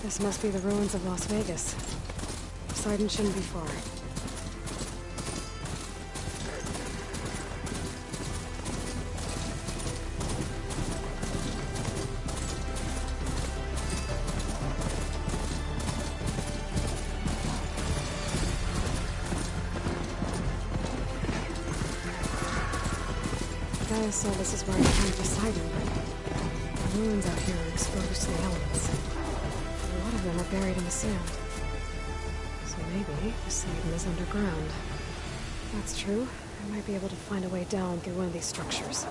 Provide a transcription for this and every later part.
This must be the ruins of Las Vegas. Poseidon shouldn't be far. Gaius said this is where I found Poseidon, but the ruins out here are exposed to the elements. A lot of them are buried in the sand. So maybe Poseidon is underground. If that's true, I might be able to find a way down through one of these structures.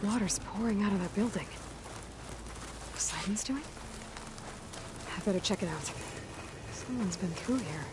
Water's pouring out of that building. Poseidon's doing? I better check it out. Someone's been through here.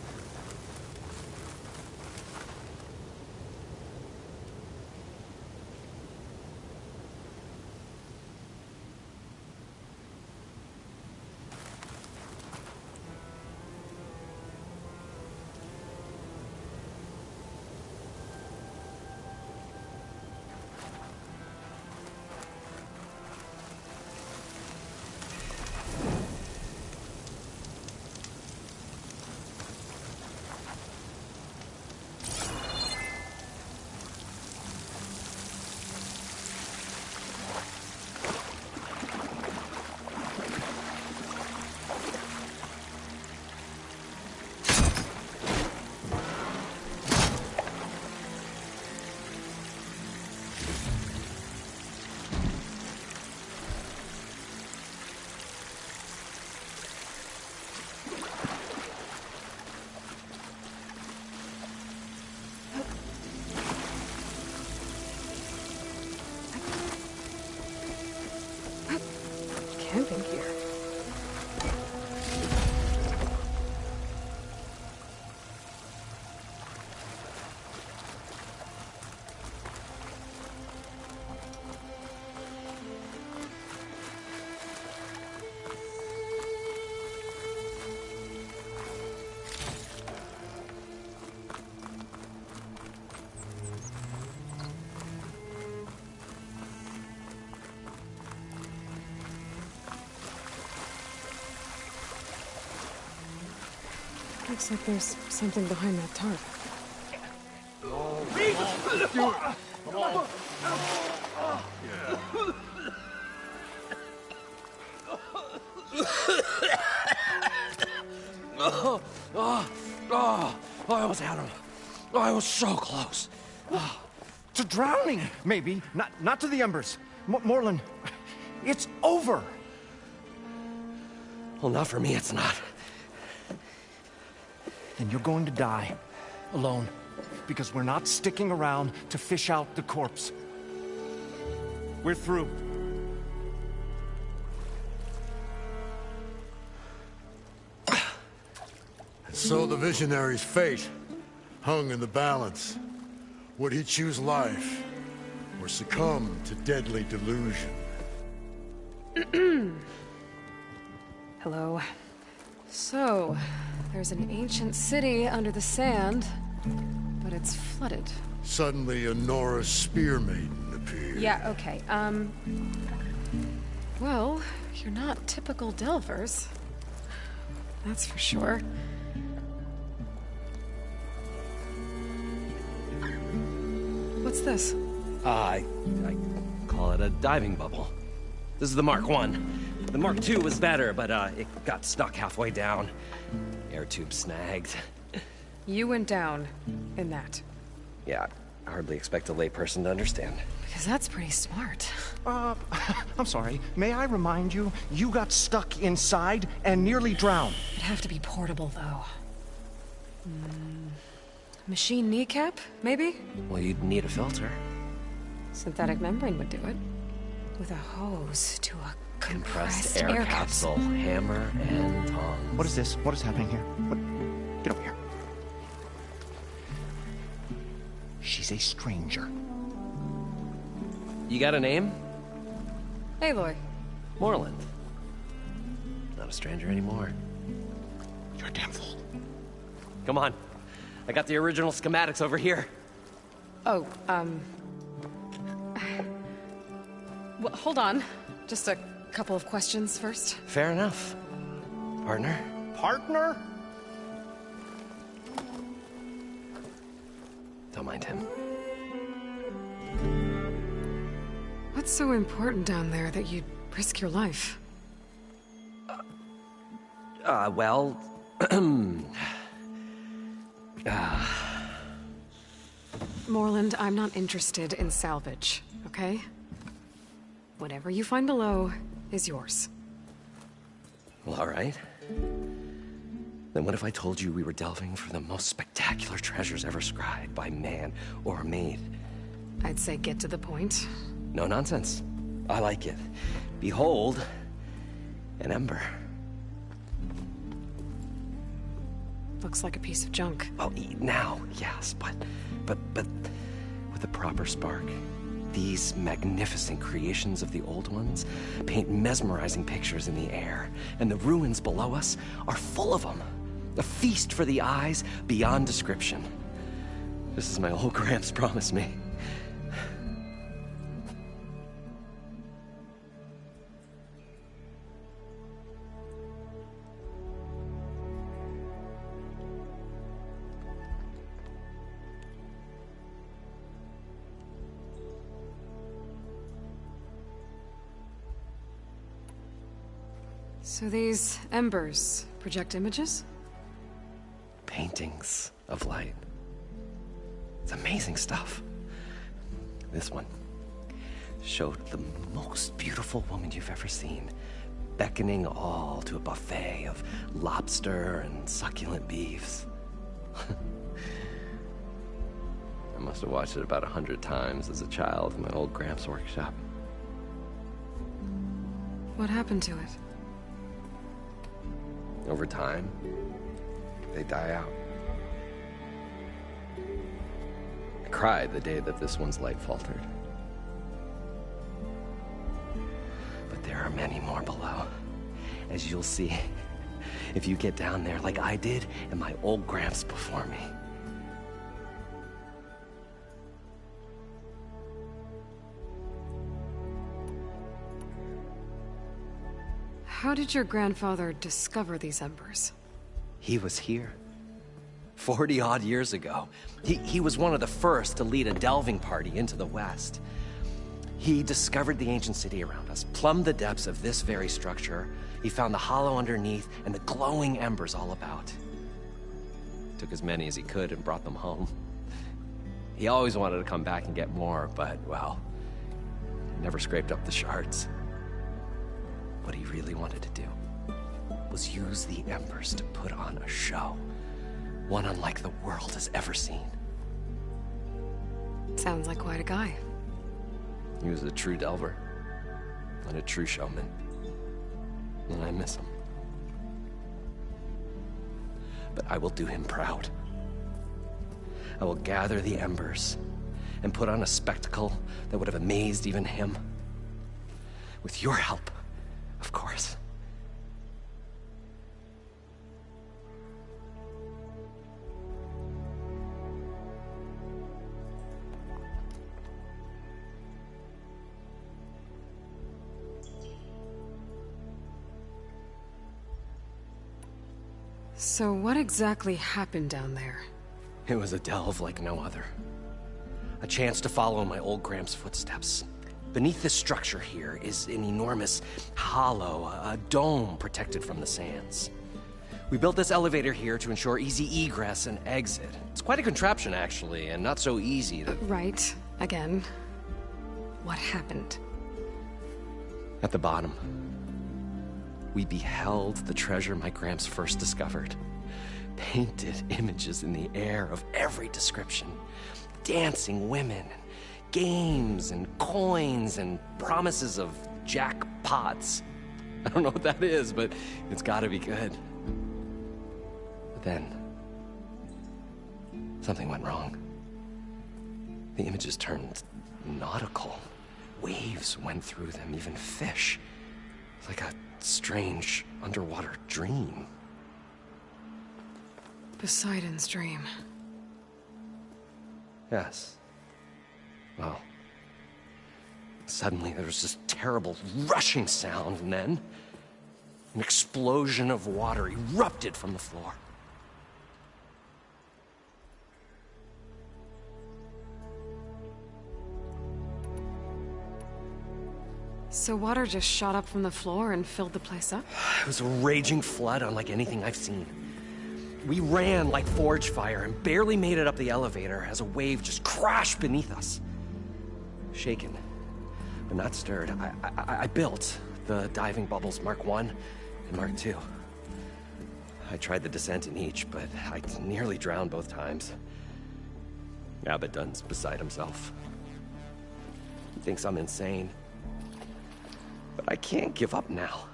Camping here. Looks like there's something behind that tarp. I almost had him. I was so close. To drowning, maybe. Not to the embers. Moreland, it's over. Well, not for me, it's not. Then you're going to die. Alone. Because we're not sticking around to fish out the corpse. We're through. So the visionary's fate hung in the balance. Would he choose life or succumb to deadly delusion? Hello. So, there's an ancient city under the sand, but it's flooded. Suddenly a Norse spear maiden appeared. Yeah, okay, well, you're not typical Delvers. That's for sure. What's this? I call it a diving bubble. This is the Mark 1. The Mark 2 was better, but it got stuck halfway down. Air tube snagged. You went down in that. Yeah, I hardly expect a layperson to understand. Because that's pretty smart. I'm sorry. May I remind you, you got stuck inside and nearly drowned. It'd have to be portable, though. Machine kneecap, maybe? Well, you'd need a filter. Synthetic membrane would do it. With a hose to a compressed air capsule. Hammer and tongs. What is this? What is happening here? What? Get over here. She's a stranger. You got a name? Aloy. Moreland. Not a stranger anymore. You're a damn fool. Come on. I got the original schematics over here. Oh, well, hold on. Just a couple of questions first. Fair enough. Partner? Partner? Don't mind him. What's so important down there that you'd risk your life? Well... Moreland, I'm not interested in salvage, okay? Whatever you find below is yours. Well, all right. Then what if I told you we were delving for the most spectacular treasures ever scribed by man or maid? I'd say get to the point. No nonsense. I like it. Behold, an ember. Looks like a piece of junk. Well, now, yes, but with a proper spark. These magnificent creations of the old ones paint mesmerizing pictures in the air, and the ruins below us are full of them. A feast for the eyes beyond description. Just as my old Gramps promised me. So these embers project images? Paintings of light. It's amazing stuff. This one showed the most beautiful woman you've ever seen, beckoning all to a buffet of lobster and succulent beefs. I must have watched it about 100 times as a child in my old Gramps' workshop. What happened to it? Over time, they die out. I cried the day that this one's light faltered. But there are many more below, as you'll see if you get down there like I did and my old Gramps before me. How did your grandfather discover these embers? He was here 40-odd years ago. He was one of the first to lead a delving party into the West. He discovered the ancient city around us, plumbed the depths of this very structure. He found the hollow underneath and the glowing embers all about. Took as many as he could and brought them home. He always wanted to come back and get more, but, well, never scraped up the shards. What he really wanted to do was use the embers to put on a show. One unlike the world has ever seen. Sounds like quite a guy. He was a true delver and a true showman. And I miss him. But I will do him proud. I will gather the embers and put on a spectacle that would have amazed even him. With your help, of course. So what exactly happened down there? It was a delve like no other. A chance to follow my old Gramps' footsteps. Beneath this structure here is an enormous hollow, a dome protected from the sands. We built this elevator here to ensure easy egress and exit. It's quite a contraption, actually, and not so easy to... Right. Again. What happened? At the bottom, we beheld the treasure my Gramps first discovered. Painted images in the air of every description. Dancing women, games and coins and promises of jackpots. I don't know what that is, but it's gotta be good. But then, something went wrong. The images turned nautical. Waves went through them, even fish. It's like a strange underwater dream. Poseidon's dream. Yes. Well, suddenly there was this terrible rushing sound, and then an explosion of water erupted from the floor. So water just shot up from the floor and filled the place up? It was a raging flood unlike anything I've seen. We ran like forge fire and barely made it up the elevator as a wave just crashed beneath us. Shaken, but not stirred, I built the diving bubbles Mark 1 and Mark 2. I tried the descent in each, but I nearly drowned both times. Abaddon's beside himself. He thinks I'm insane. But I can't give up now.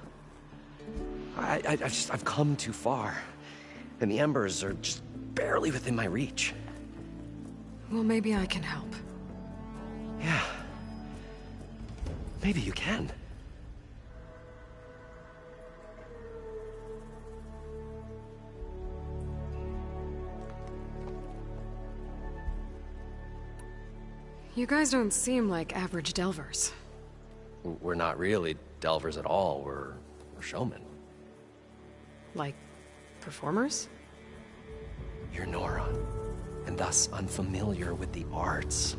I've come too far. And the embers are just barely within my reach. Well, maybe I can help. Yeah. Maybe you can. You guys don't seem like average delvers. We're not really delvers at all. We're showmen. Like, performers? You're Noron, and thus unfamiliar with the arts.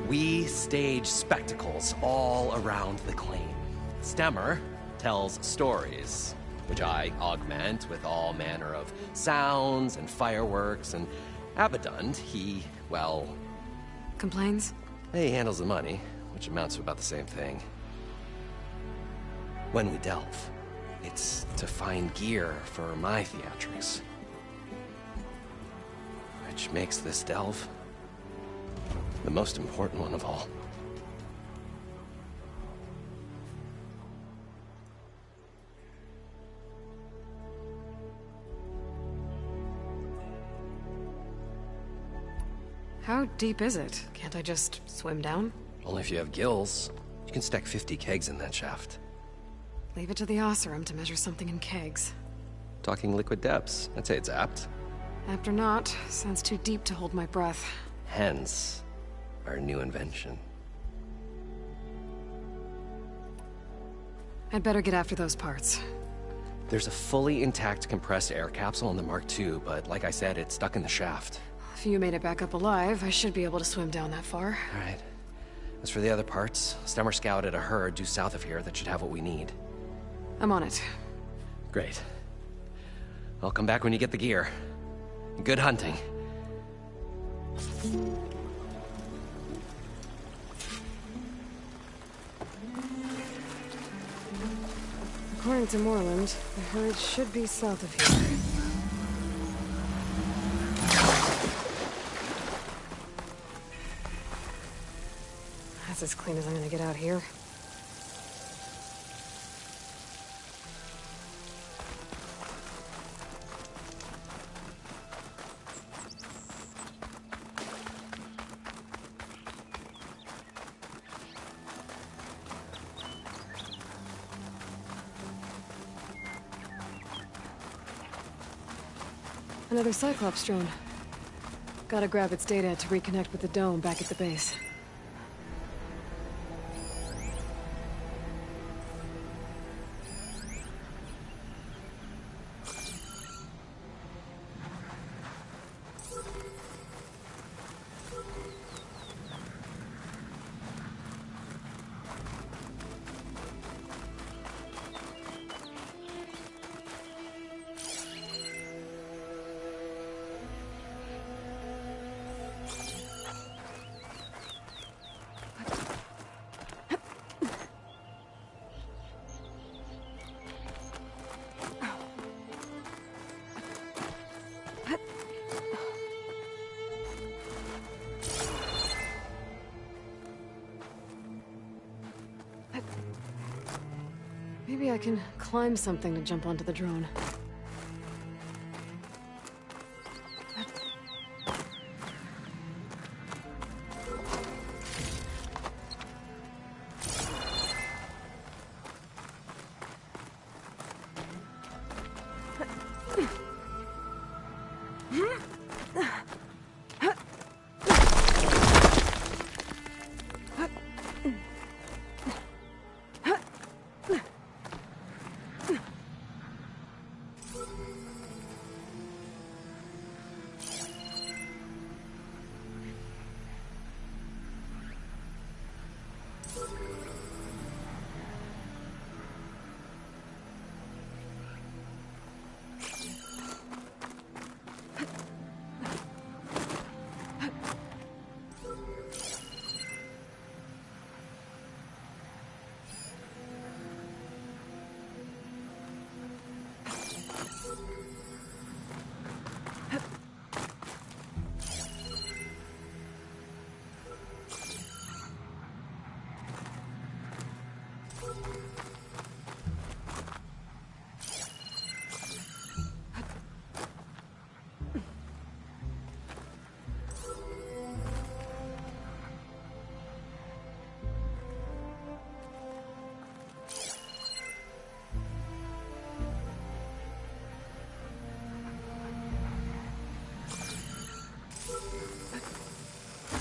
We stage spectacles all around the claim. Stemmer tells stories, which I augment with all manner of sounds and fireworks, and Abaddon, he, well... Complains? He handles the money, which amounts to about the same thing. When we delve, it's to find gear for my theatrics. Which makes this delve the most important one of all. How deep is it? Can't I just swim down? Only if you have gills. You can stack 50 kegs in that shaft. Leave it to the Oseram to measure something in kegs. Talking liquid depths, I'd say it's apt. Apt or not, sounds too deep to hold my breath. Hence, our new invention. I'd better get after those parts. There's a fully intact compressed air capsule in the Mark II, but like I said, it's stuck in the shaft. If you made it back up alive, I should be able to swim down that far. All right. As for the other parts, Stemmer scouted a herd due south of here that should have what we need. I'm on it. Great. I'll come back when you get the gear. Good hunting. According to Moreland, the herd should be south of here. That's as clean as I'm gonna get out here. Another Cyclops drone. Gotta grab its data to reconnect with the dome back at the base. Maybe I can climb something to jump onto the drone.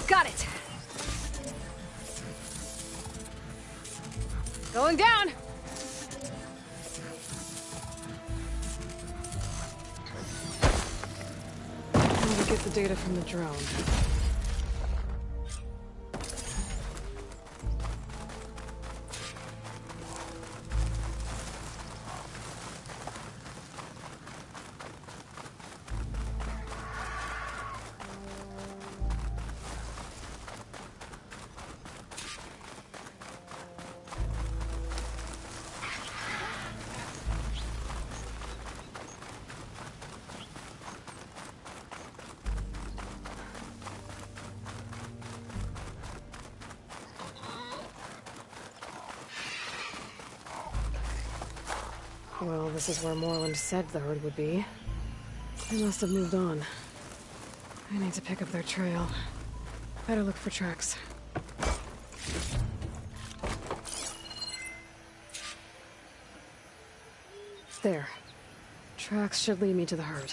Got it! Going down! Now to get the data from the drone. Well, this is where Moreland said the herd would be. They must have moved on. I need to pick up their trail. Better look for tracks. There. Tracks should lead me to the herd.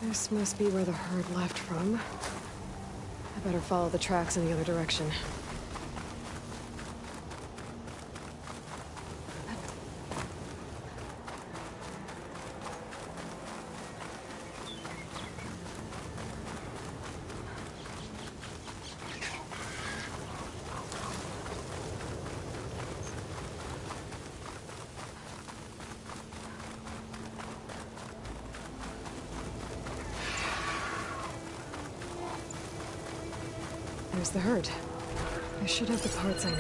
This must be where the herd left from. I better follow the tracks in the other direction. There's the herd. I should have the parts I need.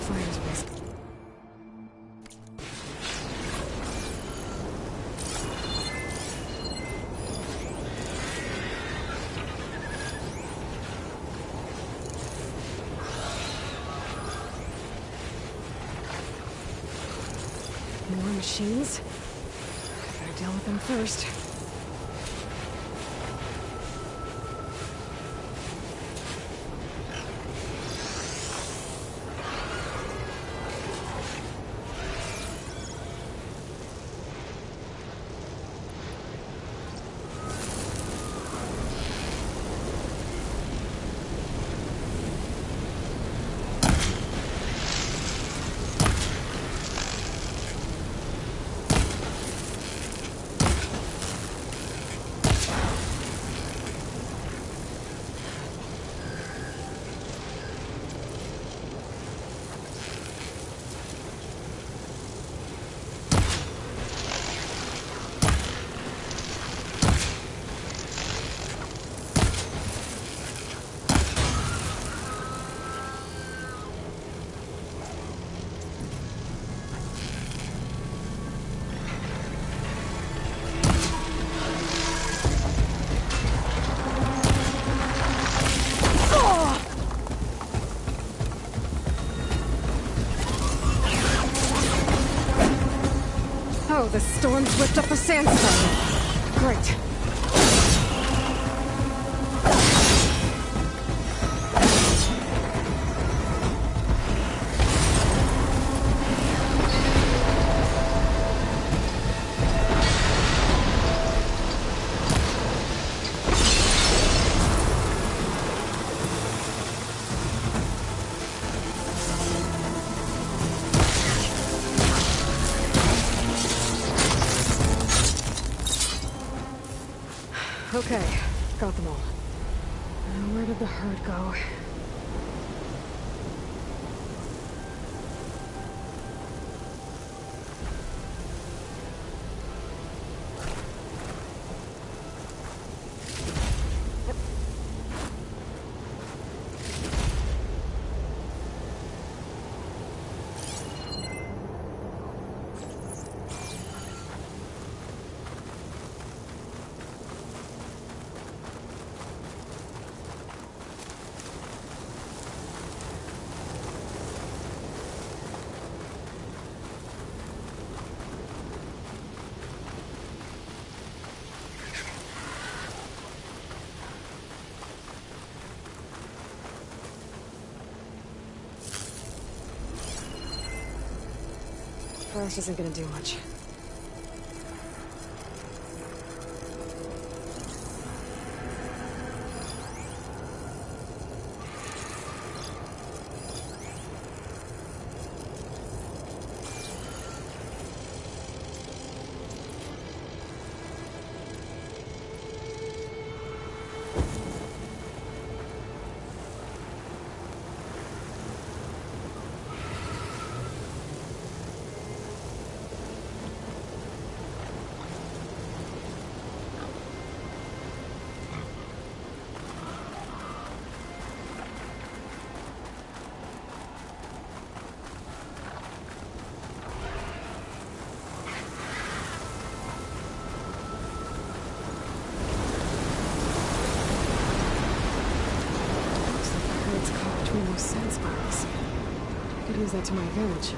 Fire's risk. More machines? Better deal with them first. Oh, the storm's whipped up a sandstorm. Great. Okay, got them all. Now where did the herd go? Frost isn't gonna do much. Those sand spirals. I could use that to my advantage.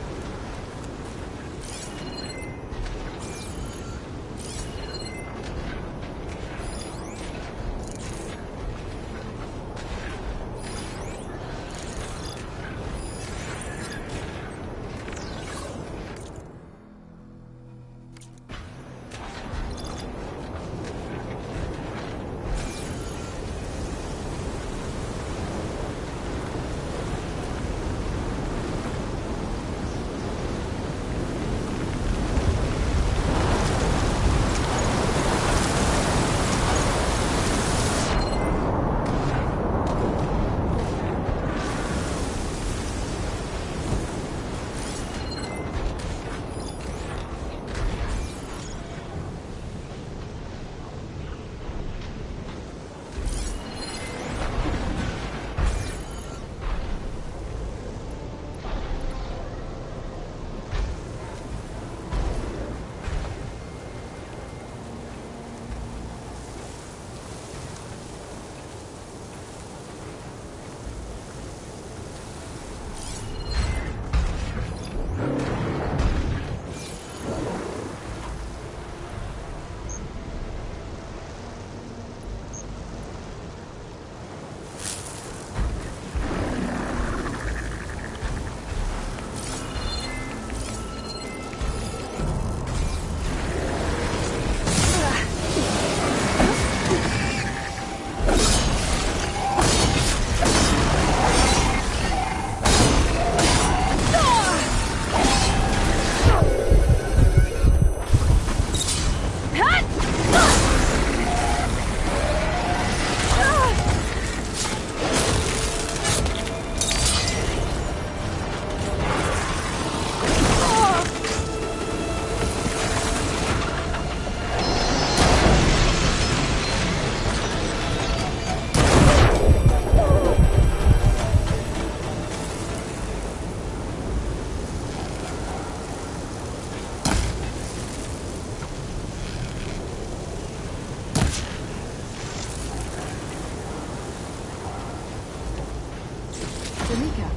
The kneecap.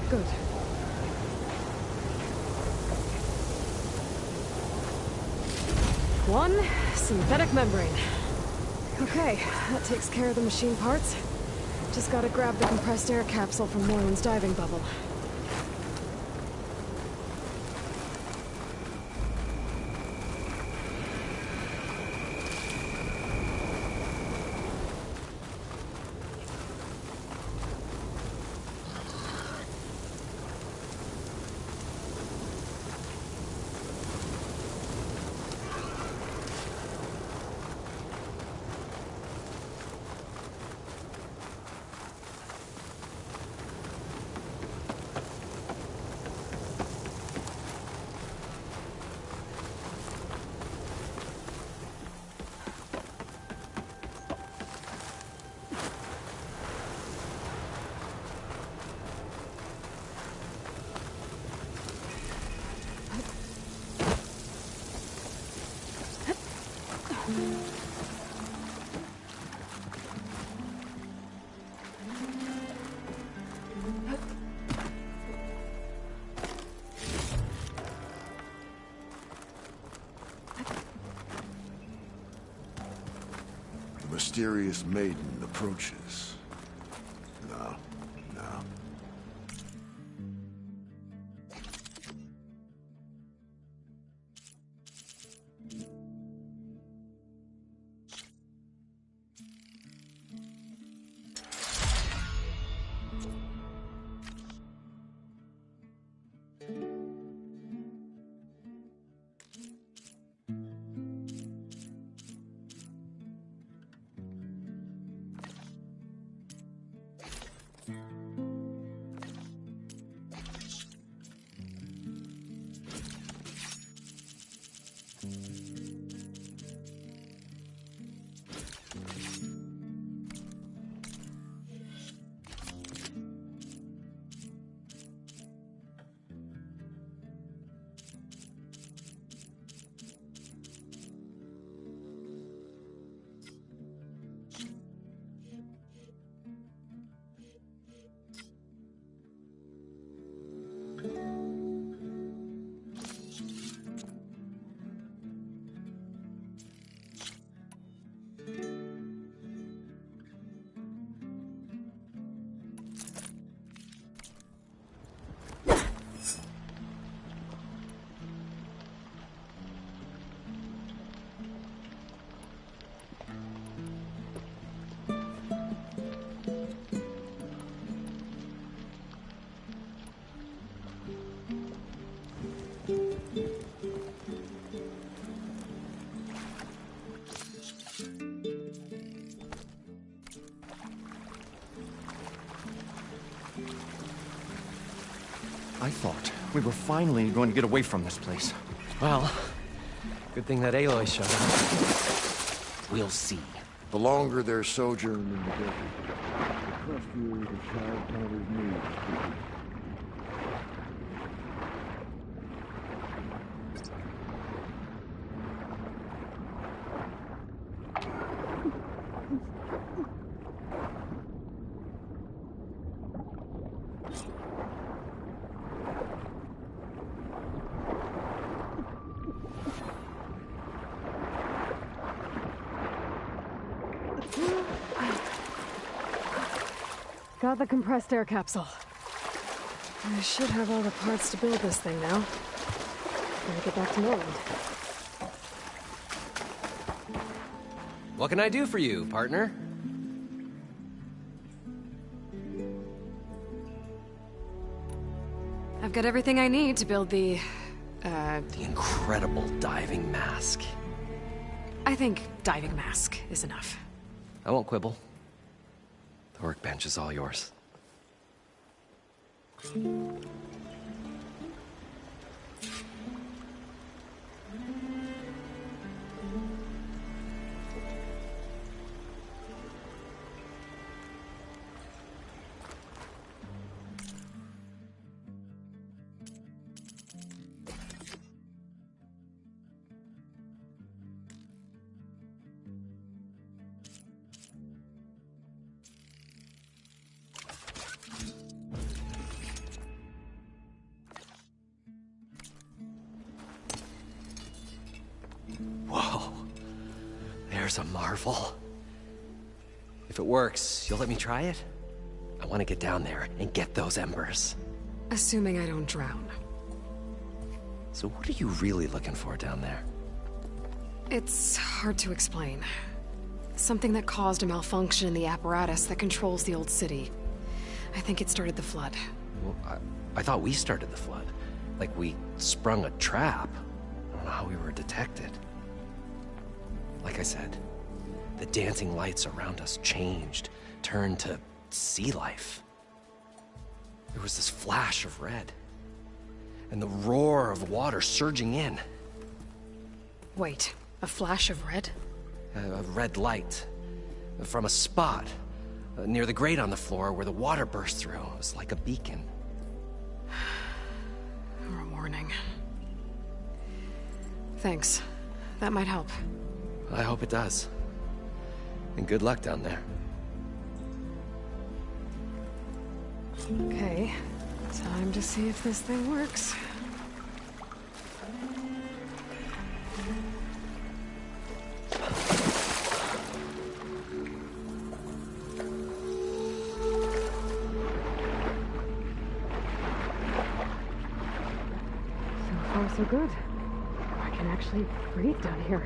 Good. One synthetic membrane. Okay, that takes care of the machine parts. Just gotta grab the compressed air capsule from Moreland's diving bubble. The mysterious maiden approaches. No, no. I thought we were finally going to get away from this place. Well, good thing that Aloy showed up. We'll see. The longer their sojourn in the desert, the crustier the child hunter's needs. Got the compressed air capsule. I should have all the parts to build this thing now. Gotta get back to Norland. What can I do for you, partner? I've got everything I need to build the incredible diving mask. I think diving mask is enough. I won't quibble. The workbench is all yours. Whoa. There's a marvel. If it works, you'll let me try it? I want to get down there and get those embers. Assuming I don't drown. So what are you really looking for down there? It's hard to explain. Something that caused a malfunction in the apparatus that controls the old city. I think it started the flood. Well, I thought we started the flood. Like we sprung a trap. I don't know how we were detected. Like I said, the dancing lights around us changed, turned to sea life. There was this flash of red, and the roar of water surging in. Wait, a flash of red? A red light from a spot near the grate on the floor where the water burst through. It was like a beacon. Or a warning. Thanks. That might help. I hope it does. And good luck down there. Okay, time to see if this thing works. So far, so good. I can actually breathe down here.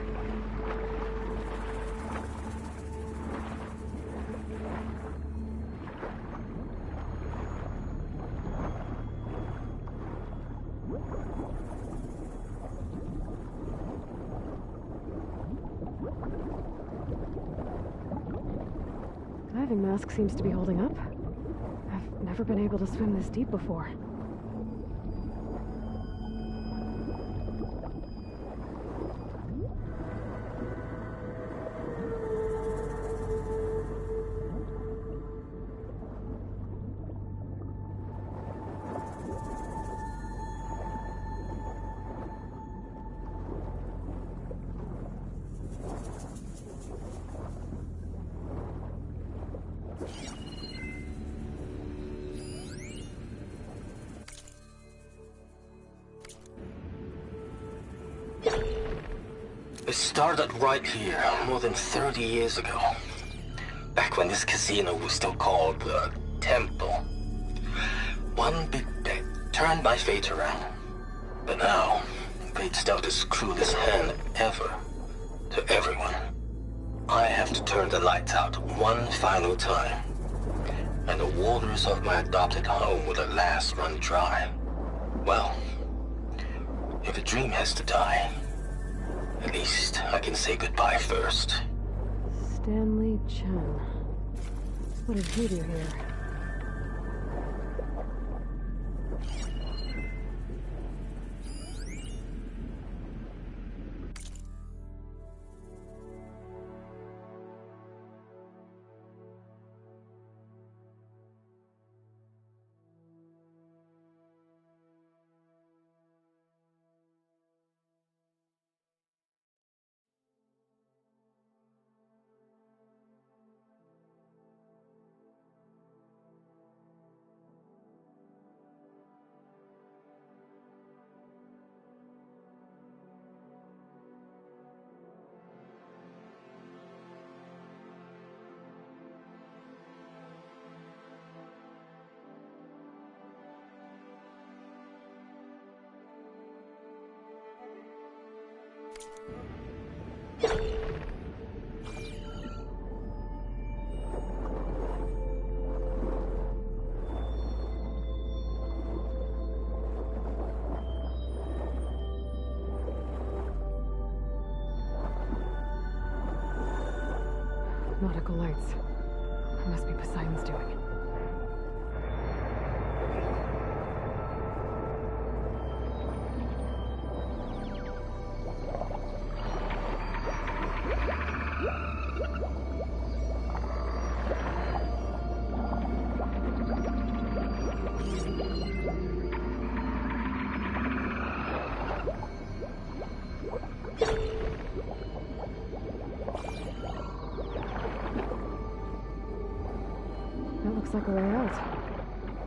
Diving mask seems to be holding up. I've never been able to swim this deep before. It started right here, more than 30 years ago. Back when this casino was still called the Temple. One big bet turned my fate around. But now, fate's dealt its cruelest hand ever to everyone. I have to turn the lights out one final time. And the waters of my adopted home will at last run dry. Well, if a dream has to die, at least I can say goodbye first. Stanley Chen. What did he do here? nautical lights. It must be Poseidon's doing. That looks like a way out.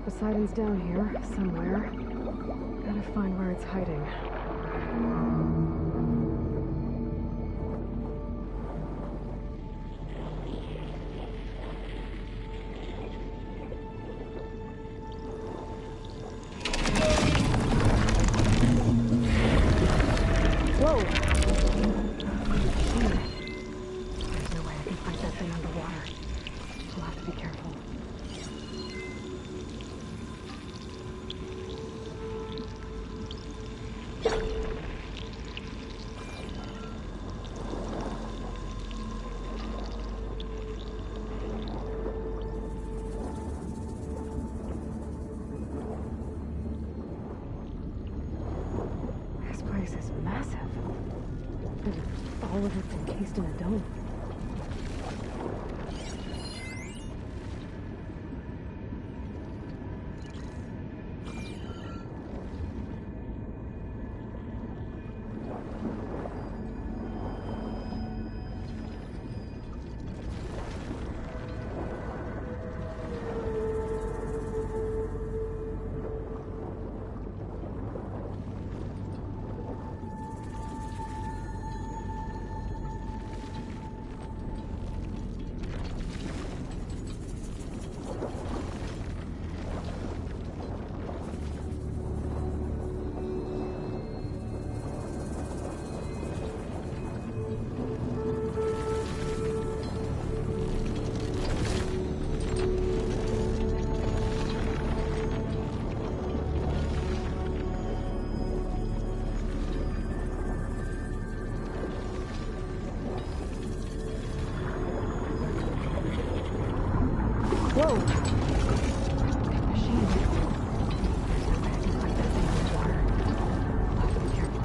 Poseidon's down here, somewhere. Gotta find where it's hiding. Whoa! Shit. There's no way I can fight that thing underwater. I'll have to be careful. This place is massive. All of it's encased in a dome. Whoa! Big machine. There's no way I can fight that thing underwater. I'll have to be careful.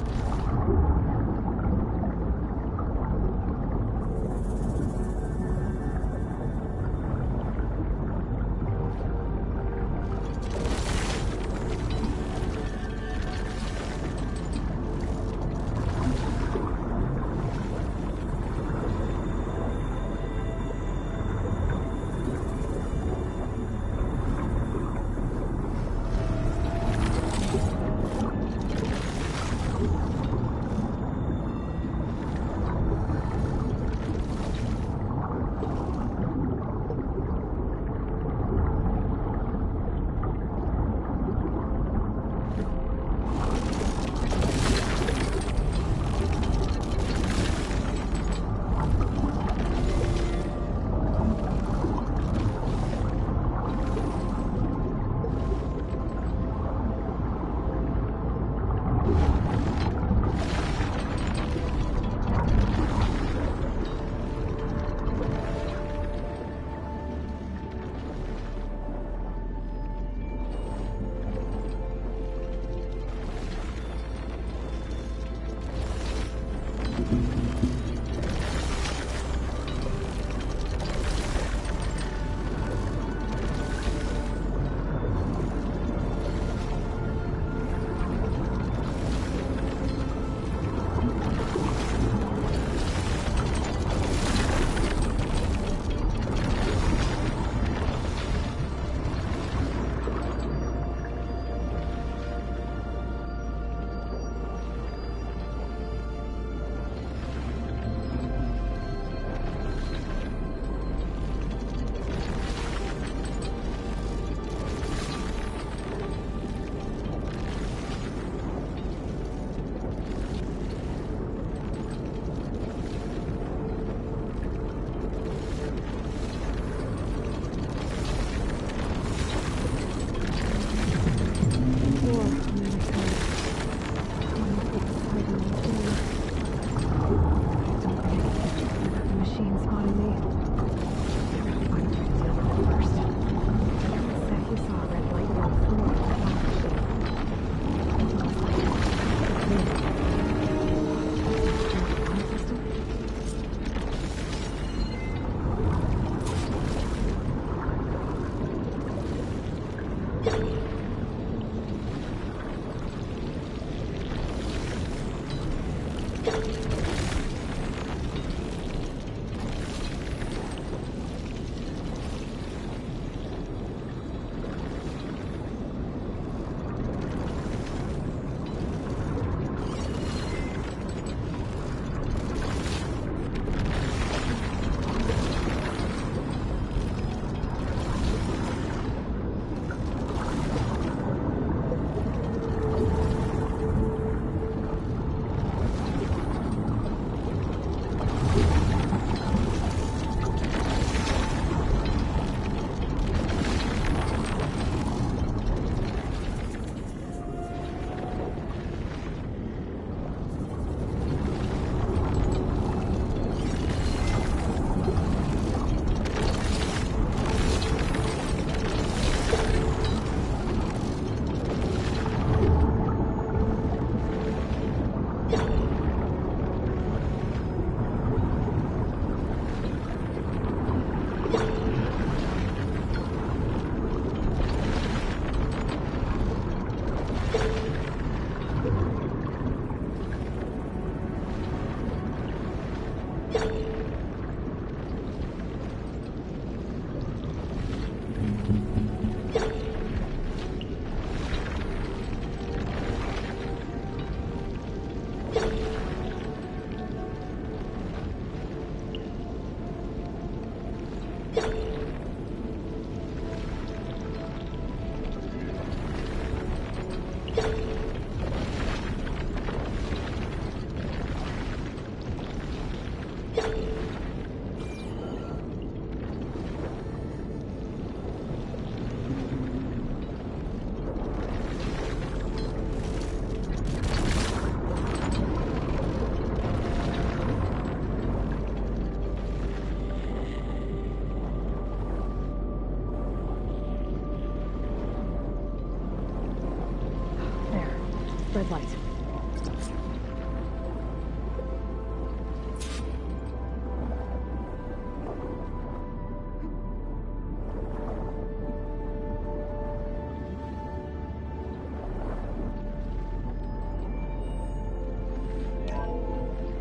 Red light.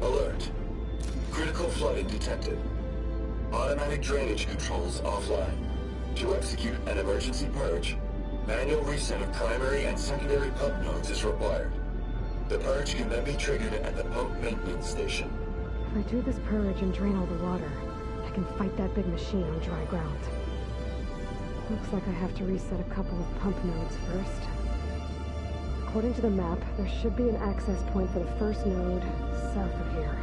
Alert. Critical flooding detected. Automatic drainage controls offline. To execute an emergency purge, manual reset of primary and secondary pump nodes is required. The purge can then be triggered at the pump maintenance station. If I do this purge and drain all the water, I can fight that big machine on dry ground. Looks like I have to reset a couple of pump nodes first. According to the map, there should be an access point for the first node south of here.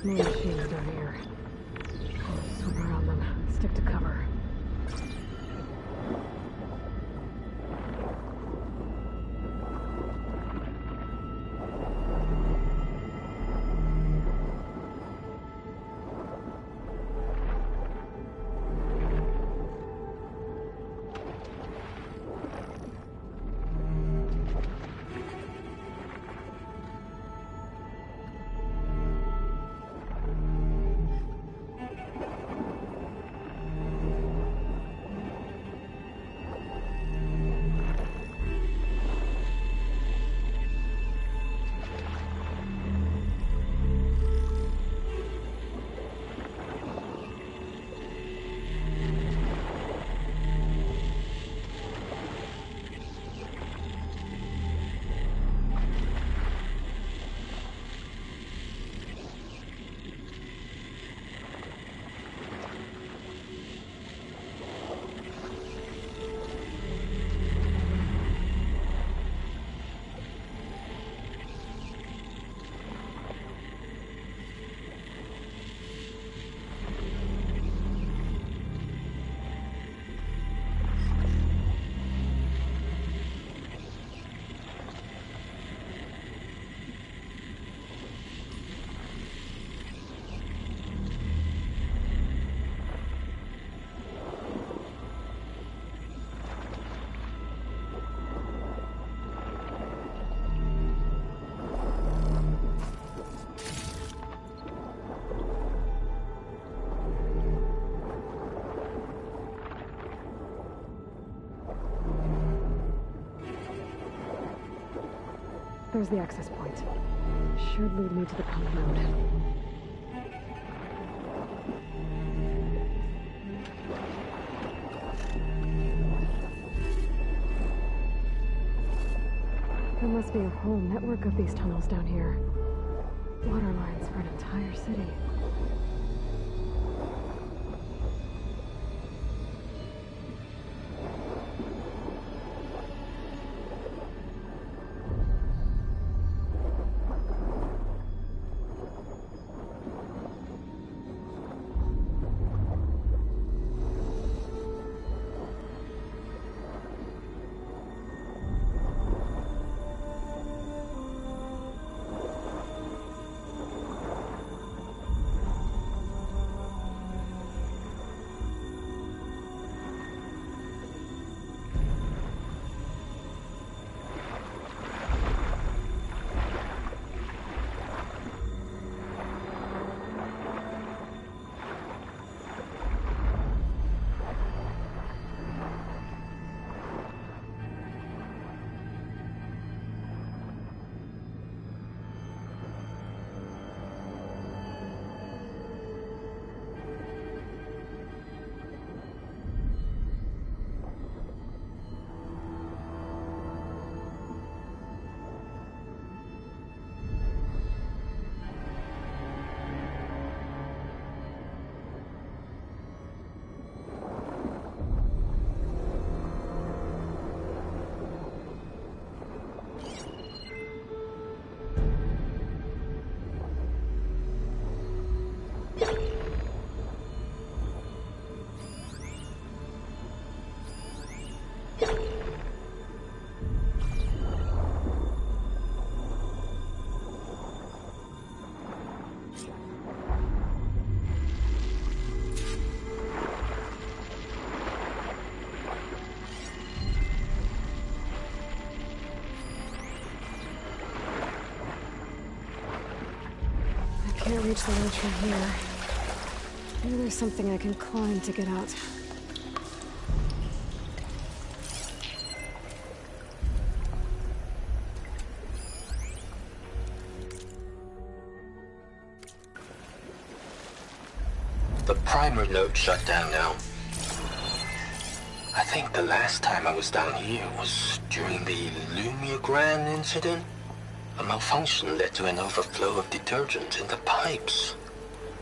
More machines down here. Swim around them. Stick to cover. There's the access point. Should lead me to the pump node. There must be a whole network of these tunnels down here. Water lines for an entire city. can't reach the ledge from here. Maybe there's something I can climb to get out. The primer node shut down now. I think the last time I was down here was during the Lumiogran incident. A malfunction led to an overflow of detergent in the pipes.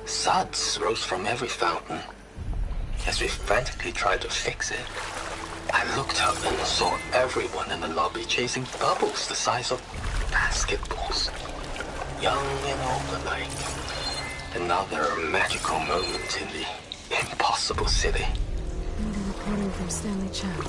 Suds rose from every fountain. As we frantically tried to fix it, I looked up and saw everyone in the lobby chasing bubbles the size of basketballs. Young and old alike. Another magical moment in the impossible city. Another recording from Stanley Chan.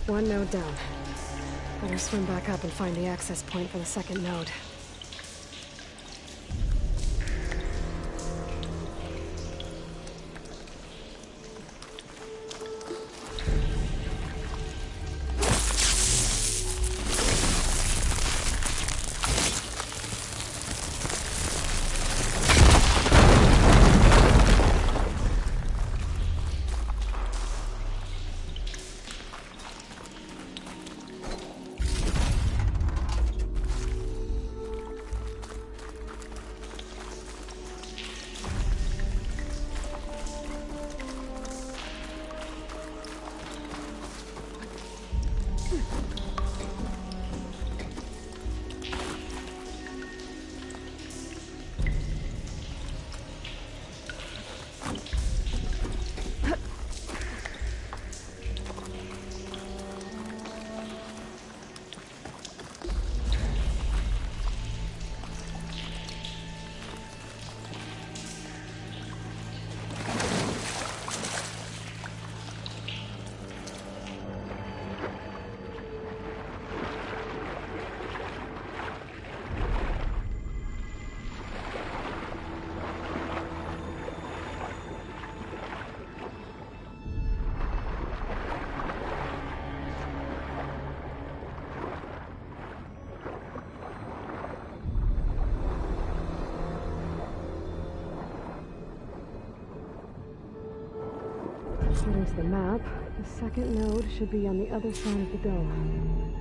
One node down. Better swim back up and find the access point for the second node. According to the map, the second node should be on the other side of the dome.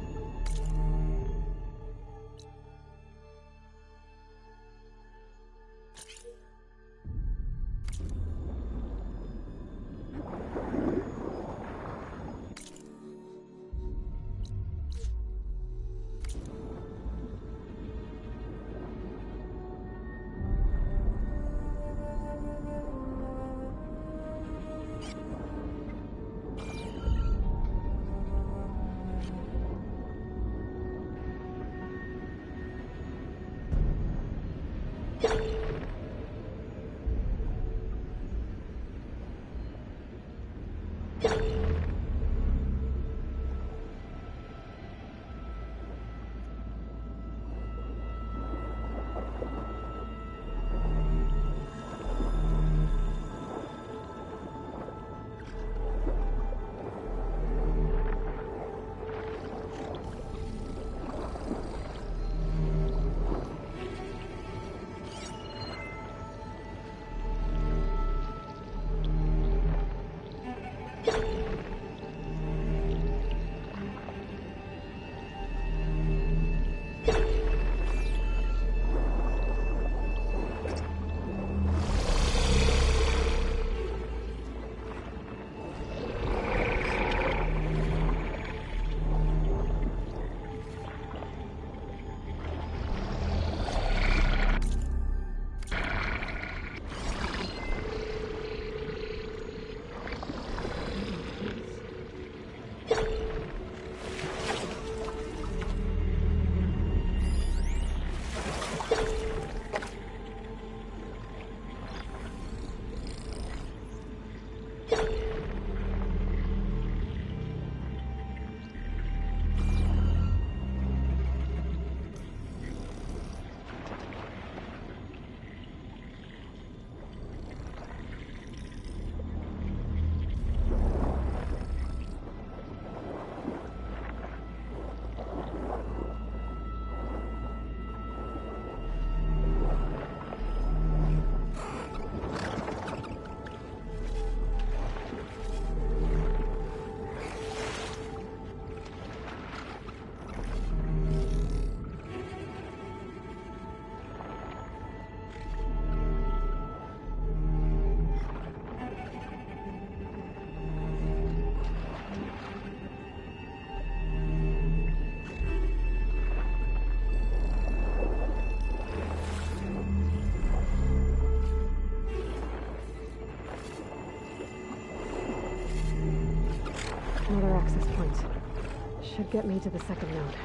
should get me to the second node.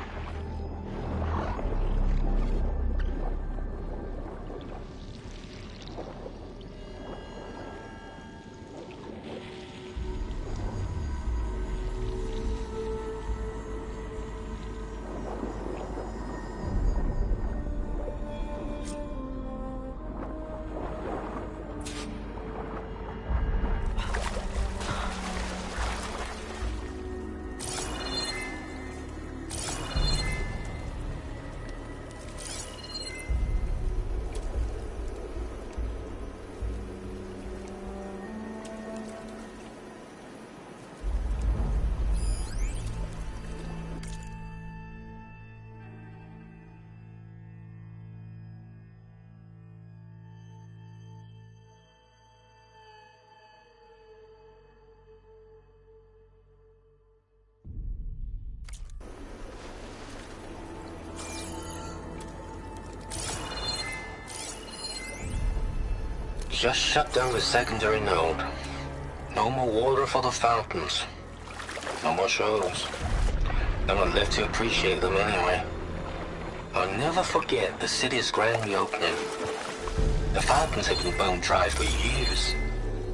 Just shut down the secondary node. No more water for the fountains. No more shows. No one left to appreciate them anyway. I'll never forget the city's grand reopening. The fountains had been bone dry for years.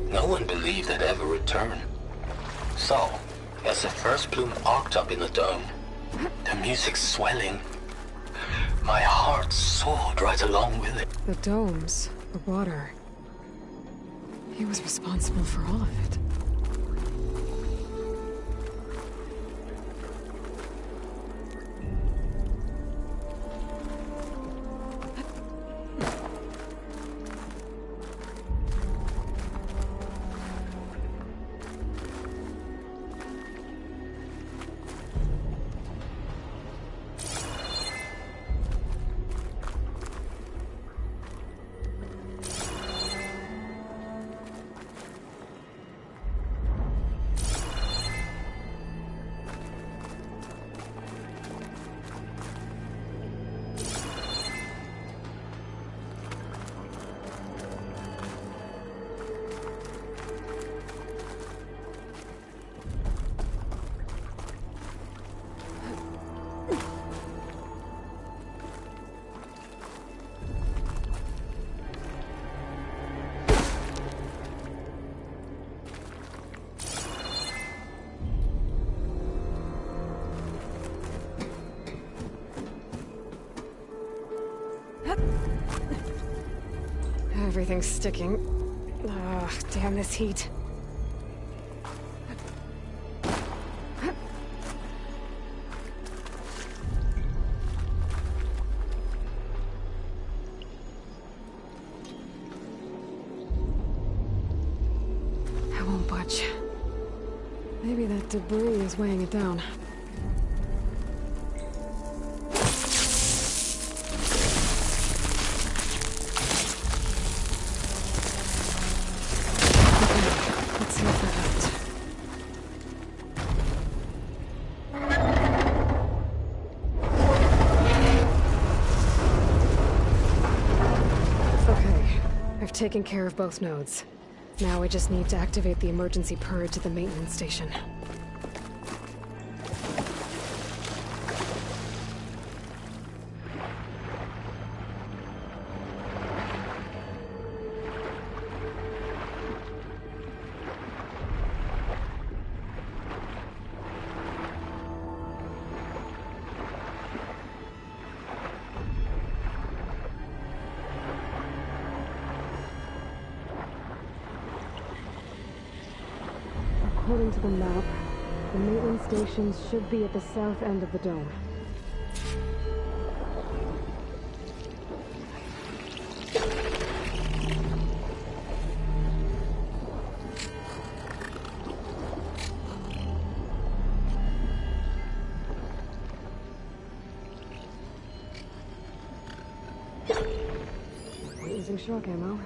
No one believed they'd ever return. So, as the first bloom arced up in the dome, the music swelling, my heart soared right along with it. The domes, the water. He was responsible for all of it. Everything's sticking. Ugh, damn this heat. I won't budge. Maybe that debris is weighing it down. Taken care of both nodes. Now I just need to activate the emergency purge at the maintenance station. According to the map, the maintenance stations should be at the south end of the dome. Using shock ammo.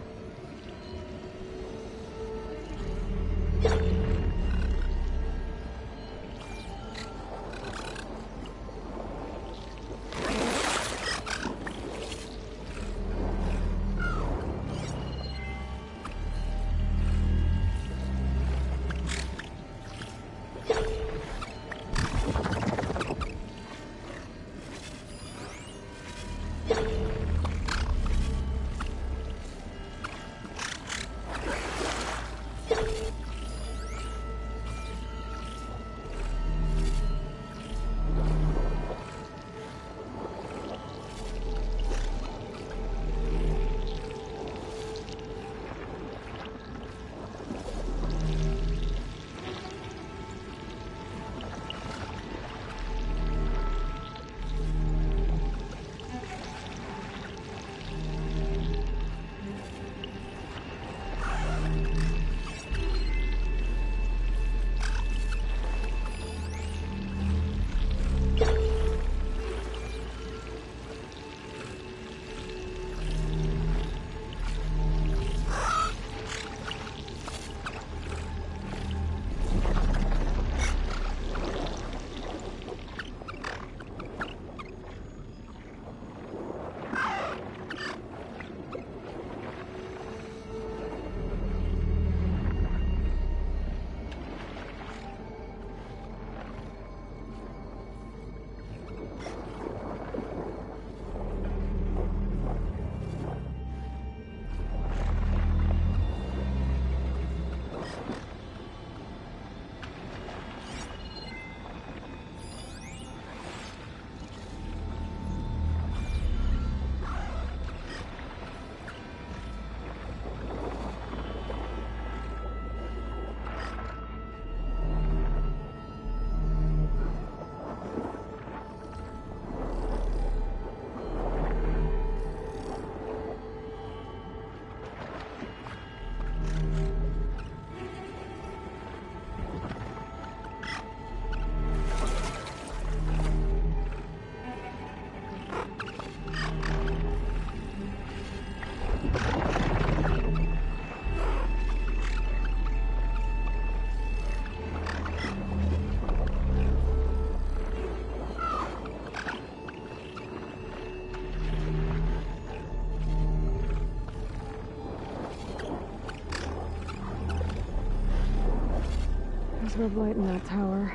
glimmer of light in that tower.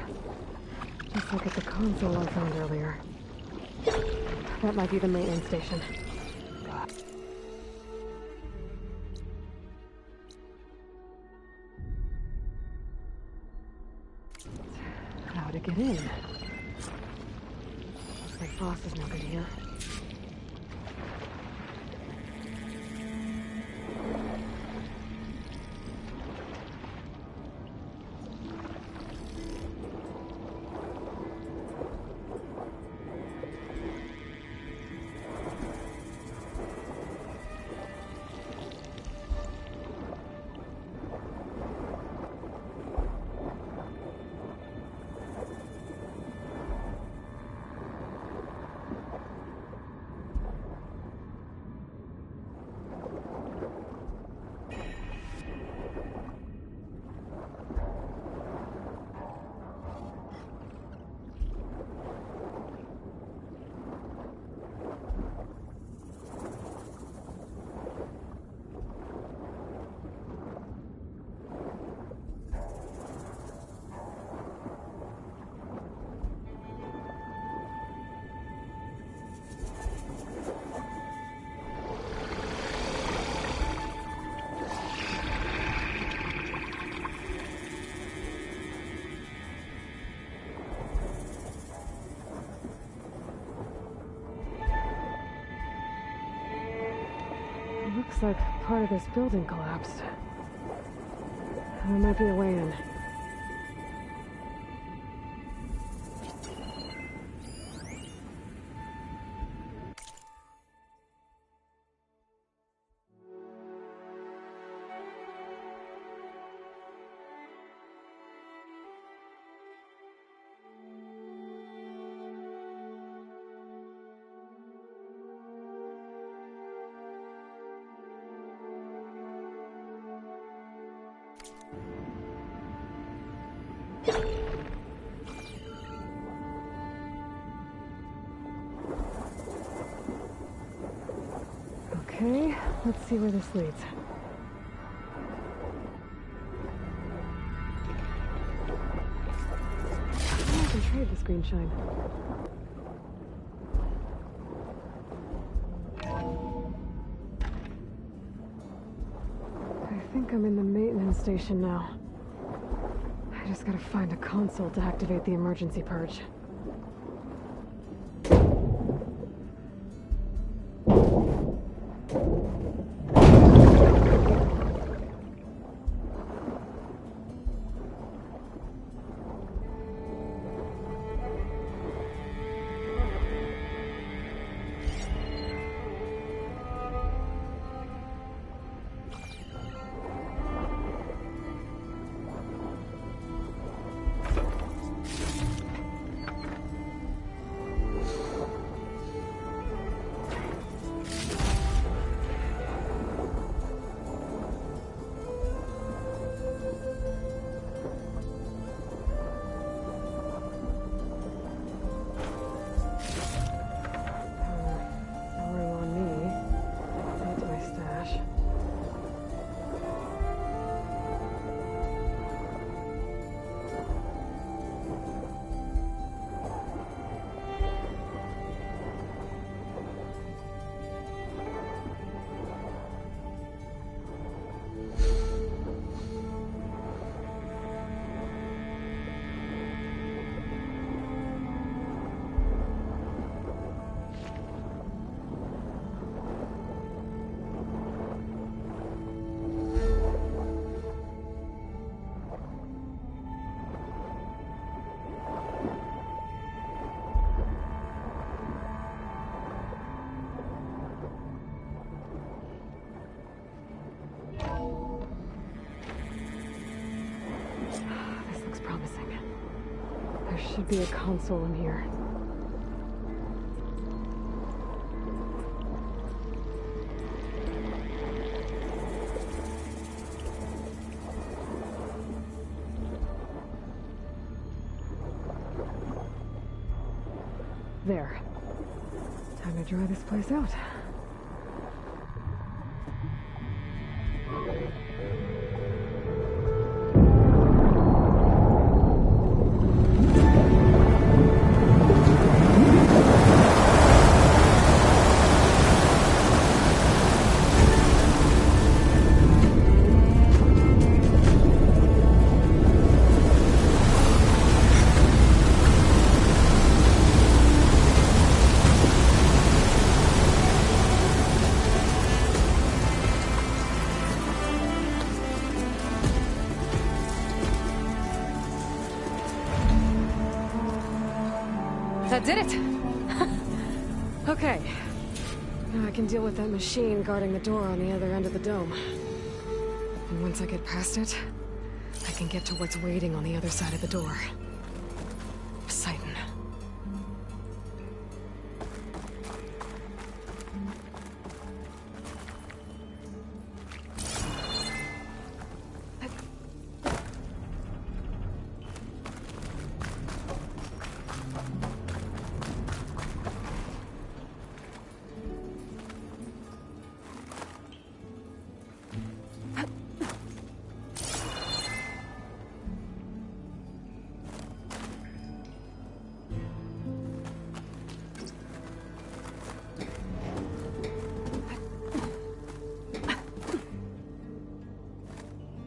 Just like at the console I found earlier. That might be the maintenance station. How to get in? Looks like Boss is no good here. Looks like part of this building collapsed. There might be a way in. Okay, let's see where this leads. I can trade this green shine. I think I'm in the maintenance station now. I just gotta find a console to activate the emergency purge. Should be a console in here. There. Time to dry this place out. That did it! Okay. Now I can deal with that machine guarding the door on the other end of the dome. And once I get past it, I can get to what's waiting on the other side of the door. Poseidon.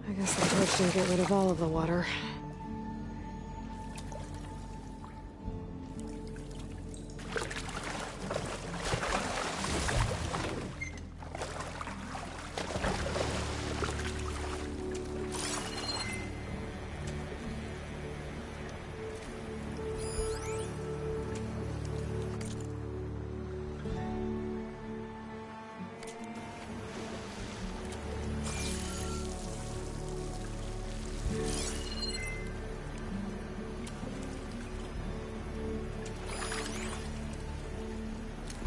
I guess the torch didn't get rid of all of the water.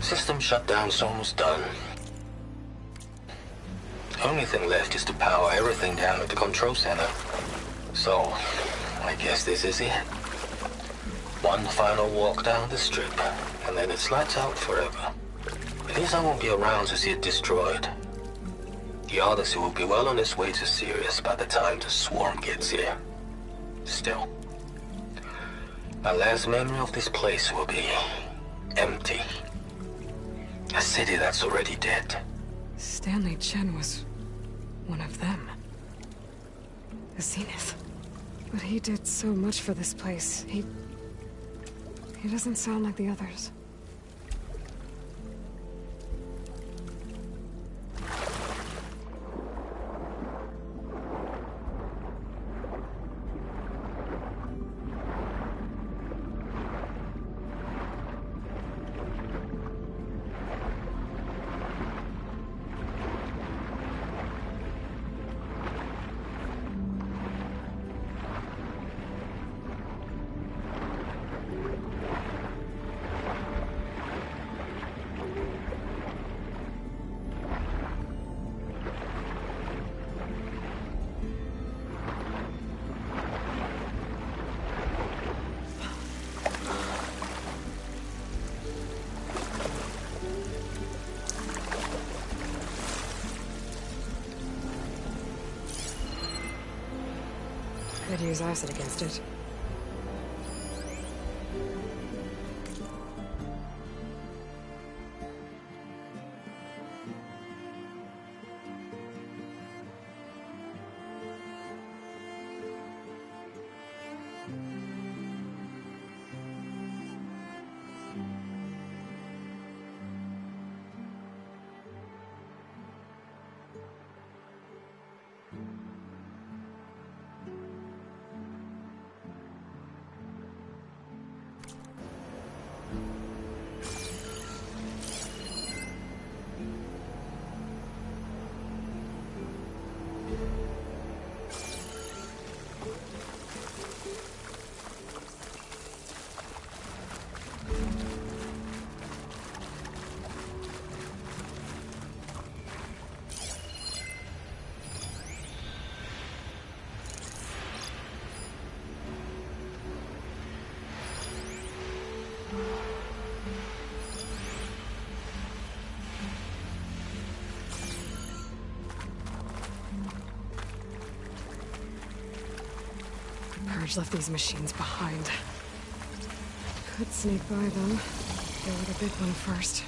System shutdown's almost done. Only thing left is to power everything down at the control center. So, I guess this is it. One final walk down the strip, and then it's lights out forever. At least I won't be around to see it destroyed. The Odyssey will be well on its way to Sirius by the time the swarm gets here. Still, my last memory of this place will be empty. A city that's already dead. Stanley Chen was one of them. The Zenith. But he did so much for this place. He doesn't sound like the others. Could use acid against it. Purge left these machines behind. Could sneak by them. Deal with the big one first.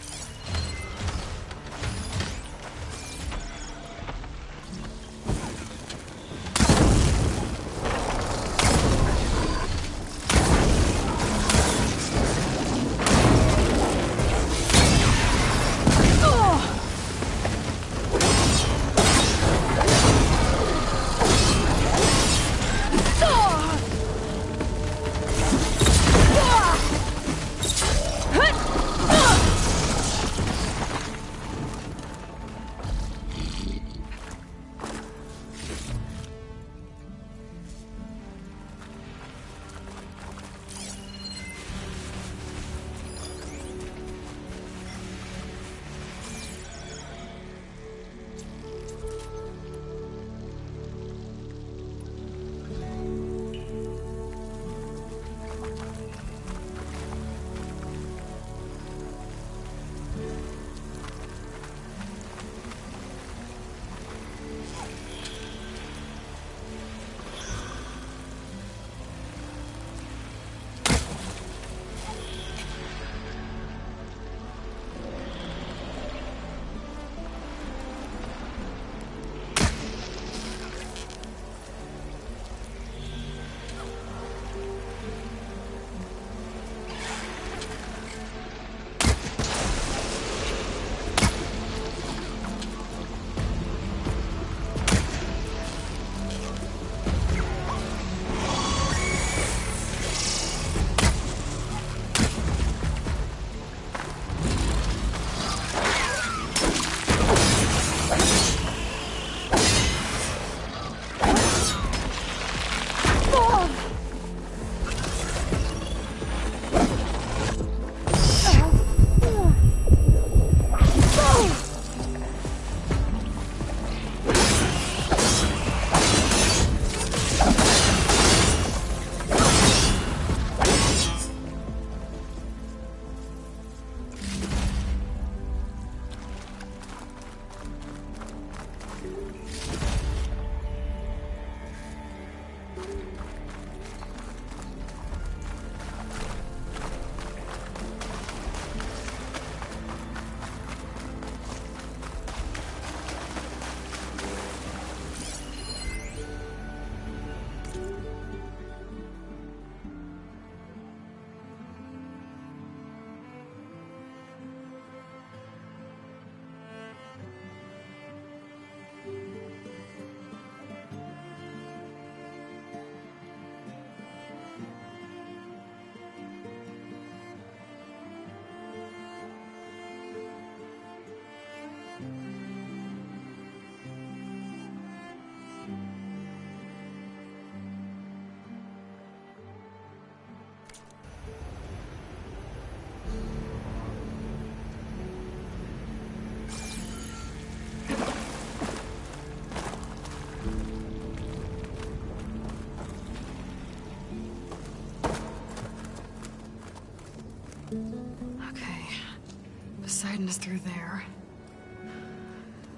Poseidon is through there.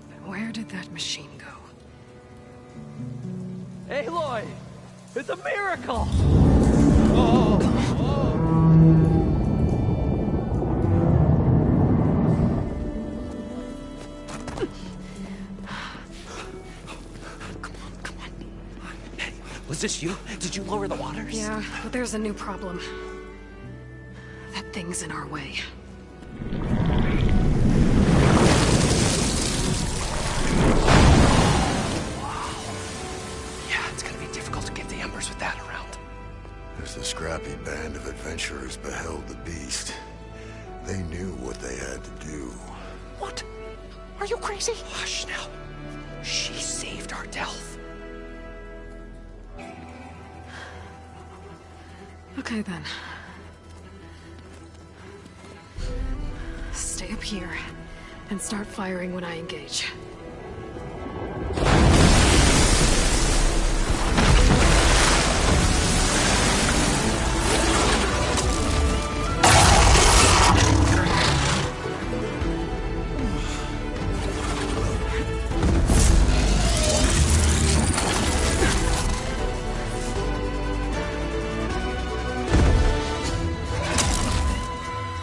But where did that machine go? Aloy! It's a miracle! Was this you? Did you lower the waters? Yeah, but there's a new problem. That thing's in our way. Yeah, it's gonna be difficult to get the embers with that around. As the scrappy band of adventurers beheld the beast, they knew what they had to do. What? Are you crazy? Hush now. She saved our Delph. Okay then. Stay up here and start firing when I engage.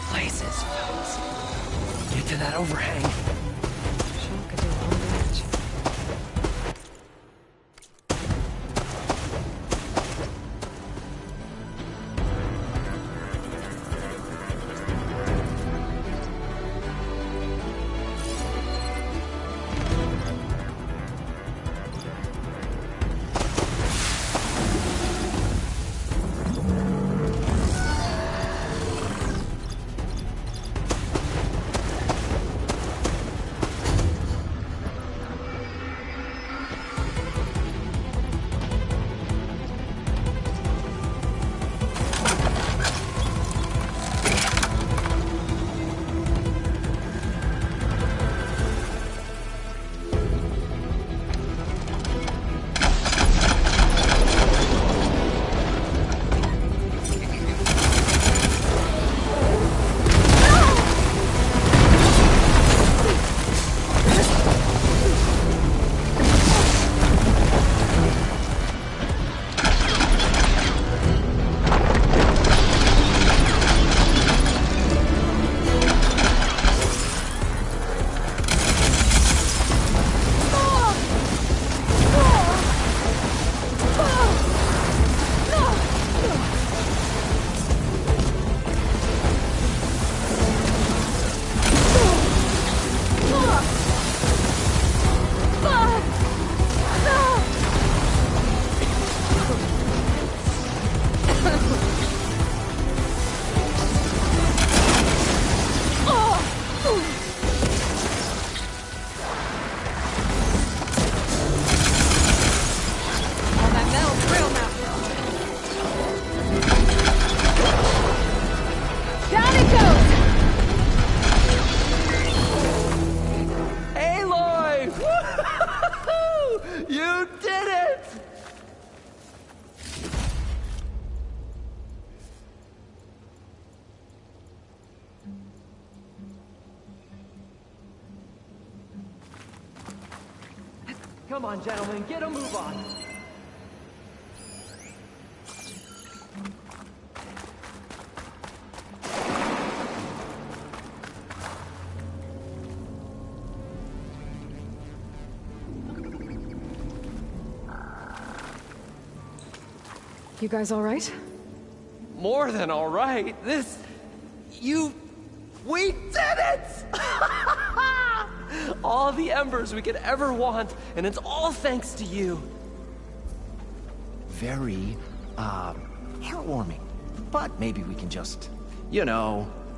Places. Get to that overhang. Sure could do a lot of damage. Come on, gentlemen, get a move on. You guys all right? More than all right. We did it! All the embers we could ever want, and it's all thanks to you. Very, heartwarming. But maybe we can just,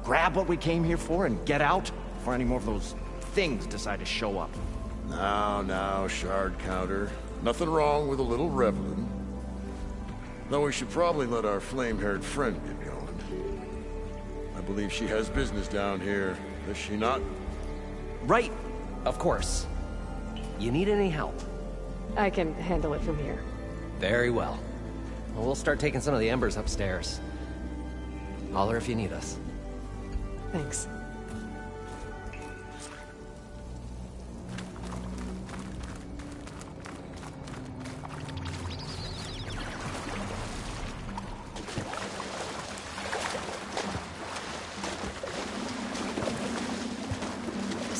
grab what we came here for and get out before any more of those things decide to show up. Now, shard counter. Nothing wrong with a little reveling. Though we should probably let our flame-haired friend get going. I believe she has business down here, does she not? Right, of course. You need any help? I can handle it from here. Very well. We'll start taking some of the embers upstairs. Holler if you need us. Thanks.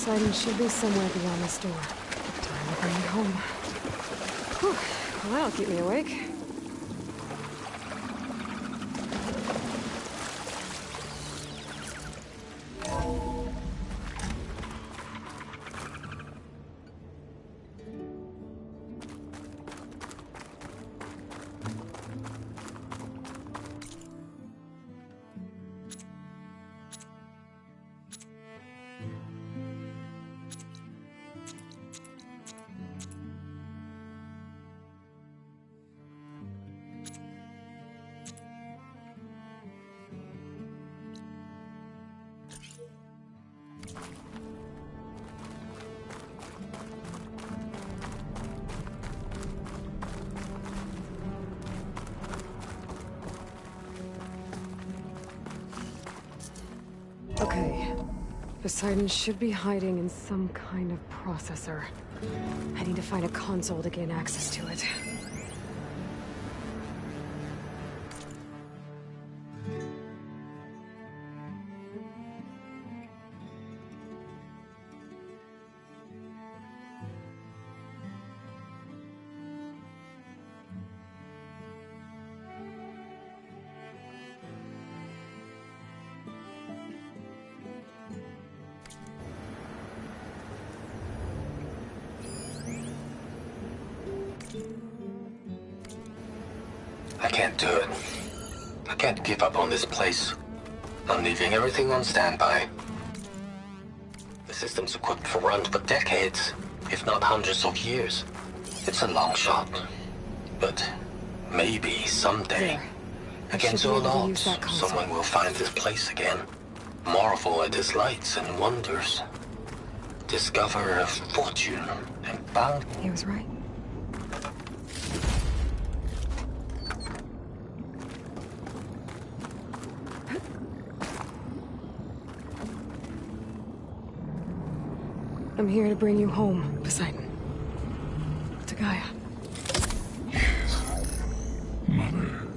Poseidon should be somewhere beyond this door. Time to bring it home. Whew. Well, that'll keep me awake. Okay. Poseidon should be hiding in some kind of processor. I need to find a console to gain access to it. I can't do it. I can't give up on this place. I'm leaving everything on standby. The system's equipped for runs for decades, if not hundreds of years. It's a long shot. But maybe someday, against all odds, someone will find this place again. Marvel at its lights and wonders. Discover a fortune and bounty. He was right. I'm here to bring you home, Poseidon. To Gaia. Mother.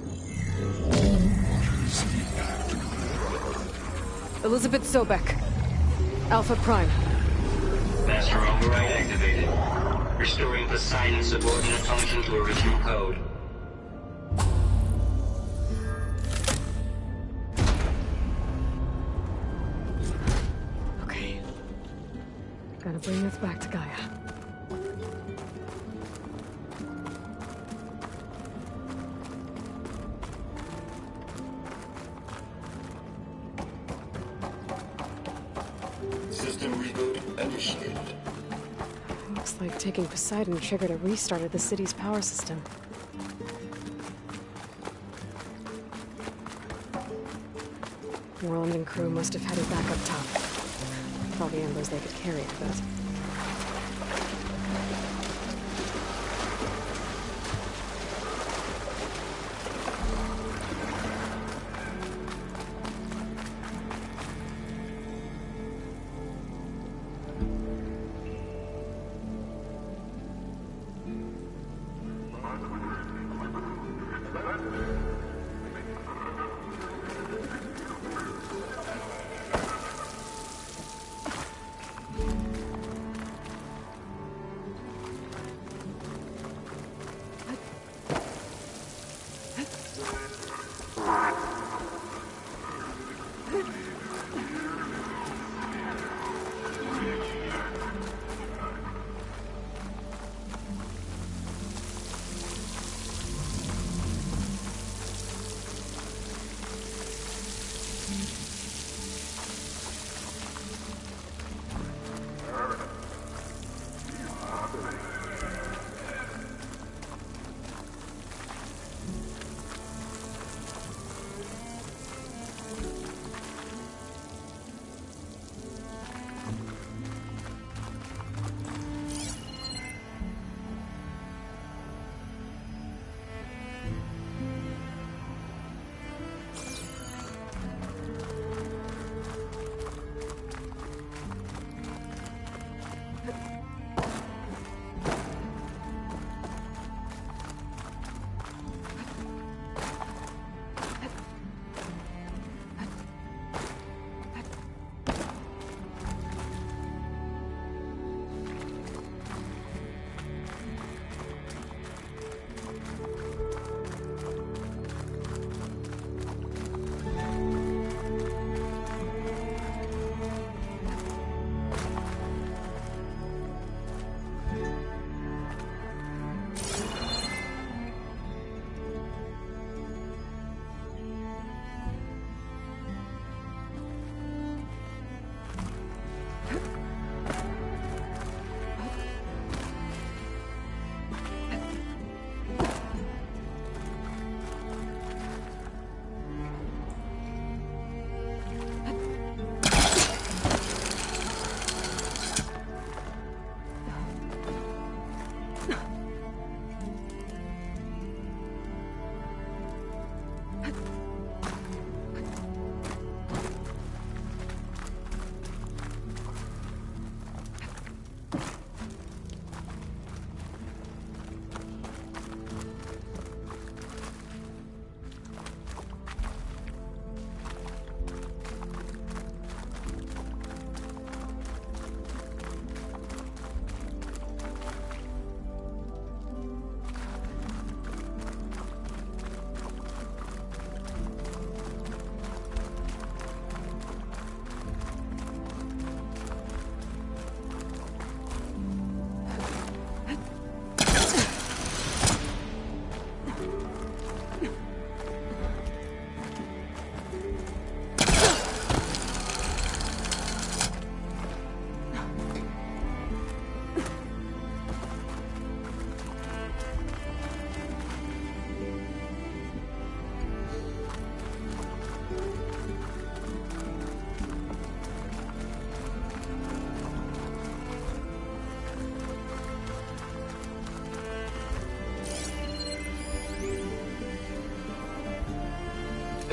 Elizabeth Sobek. Alpha Prime. Master override activated. Restoring Poseidon's subordinate function to original code. Okay. Gotta bring this back to Gaia. System reboot initiated. Looks like taking Poseidon triggered a restart of the city's power system. Moreland and crew must have headed back up top. With all the embers they could carry, I bet.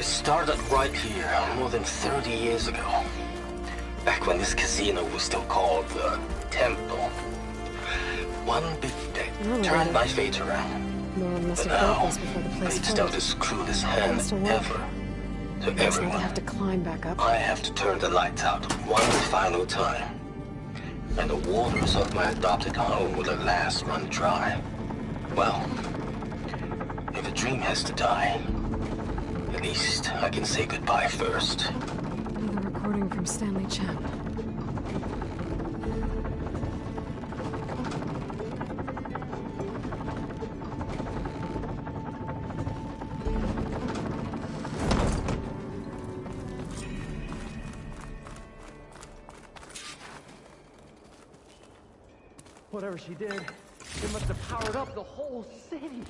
It started right here, more than 30 years ago. Back when this casino was still called the Temple. One big day turned my fate around. Moreland must But have built now, this before the place it's dealt closed. his cruelest hand Must have worked. ever. To Guess now they everyone. have to climb back up. I have to turn the lights out one final time. And the waters of my adopted home will at last run dry. Well, if a dream has to die, at least I can say goodbye first. Another recording from Stanley Chen. Whatever she did, it must have powered up the whole city.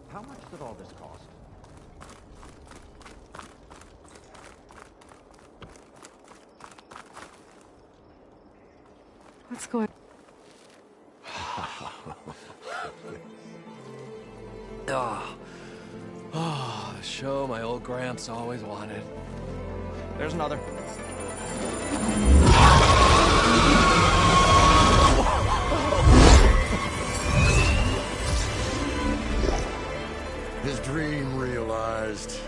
How much did all this cost? What's going Oh, the show my old Gramps always wanted. There's another. His dream realized,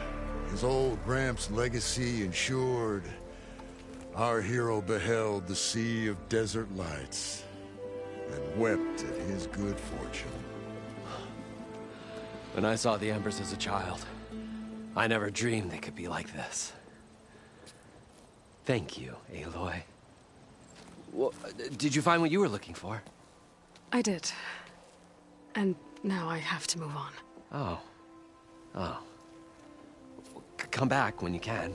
his old Gramps' legacy ensured. Our hero beheld the sea of desert lights and wept at his good fortune. When I saw the Embers as a child, I never dreamed they could be like this. Thank you, Aloy. Well, did you find what you were looking for? I did. And now I have to move on. Oh. Oh. Come back when you can.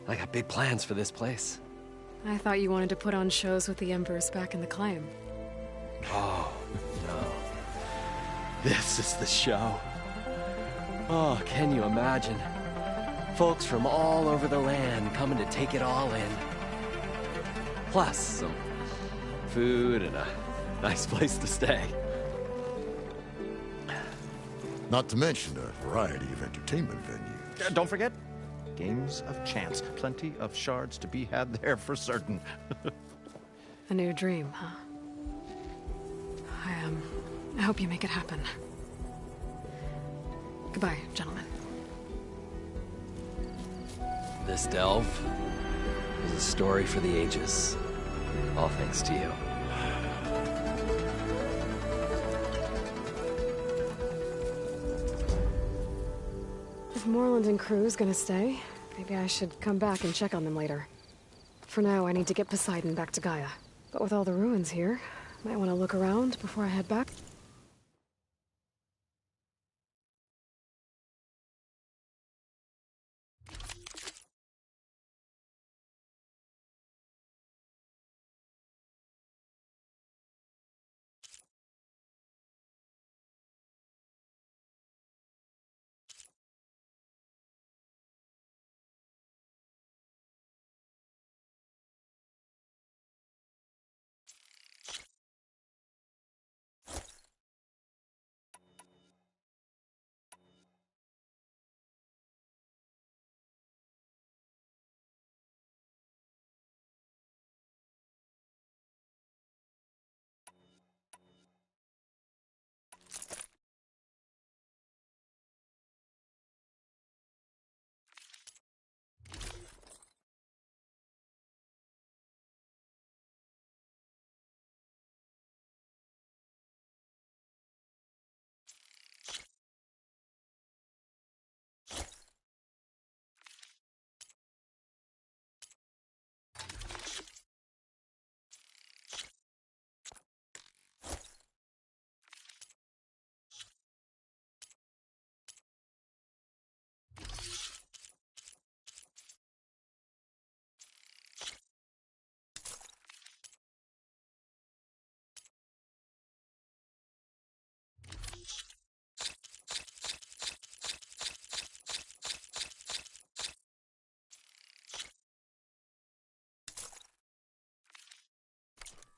I got big plans for this place. I thought you wanted to put on shows with the Embers back in the claim. Oh, no. This is the show. Oh, can you imagine? Folks from all over the land coming to take it all in. Plus some food and a nice place to stay. Not to mention a variety of entertainment venues. Don't forget, games of chance. Plenty of shards to be had there for certain. A new dream, huh? I hope you make it happen. Goodbye, gentlemen. This delve is a story for the ages. All thanks to you. If Moreland and crew's gonna stay, maybe I should come back and check on them later. For now, I need to get Poseidon back to Gaia. But with all the ruins here, might want to look around before I head back.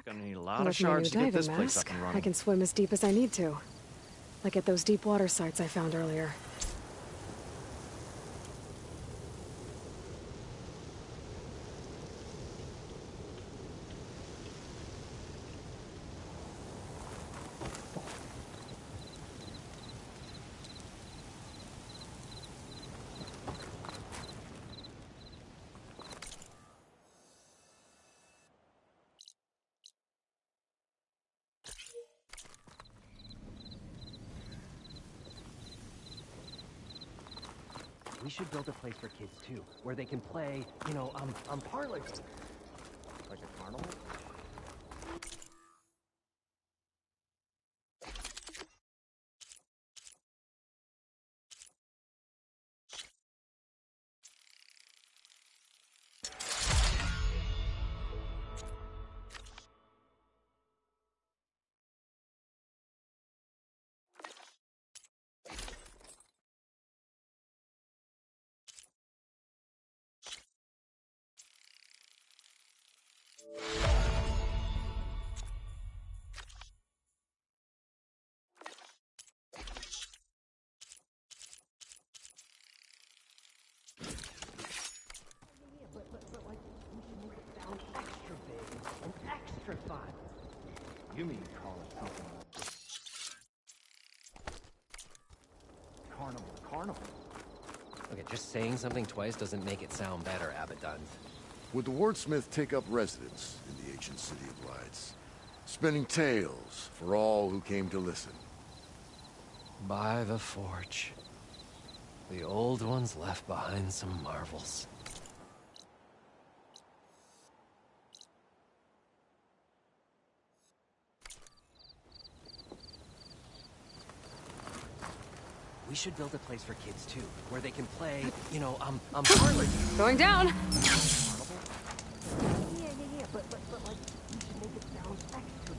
Gonna need a lot of With my new shards to get this diving place up mask, and I running. can swim as deep as I need to. Like at those deep water sites I found earlier. We should build a place for kids too, where they can play, parlor. Like a carnival? You mean call it something like carnival? Okay, just saying something twice doesn't make it sound better, Abaddon. Would the wordsmith take up residence in the ancient city of lights, spinning tales for all who came to listen? By the forge. The old ones left behind some marvels. We should build a place for kids too, where they can play, parlor. Going down! Yeah, but like, we should make it sound extra.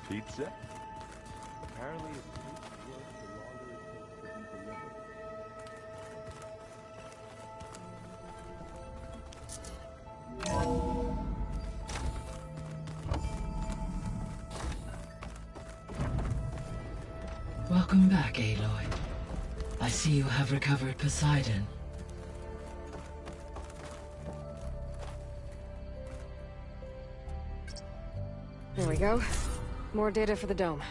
Pizza? Apparently it takes work the longer it takes to be delivered. Welcome back, Aloy. I see you have recovered Poseidon. There we go. More data for the dome.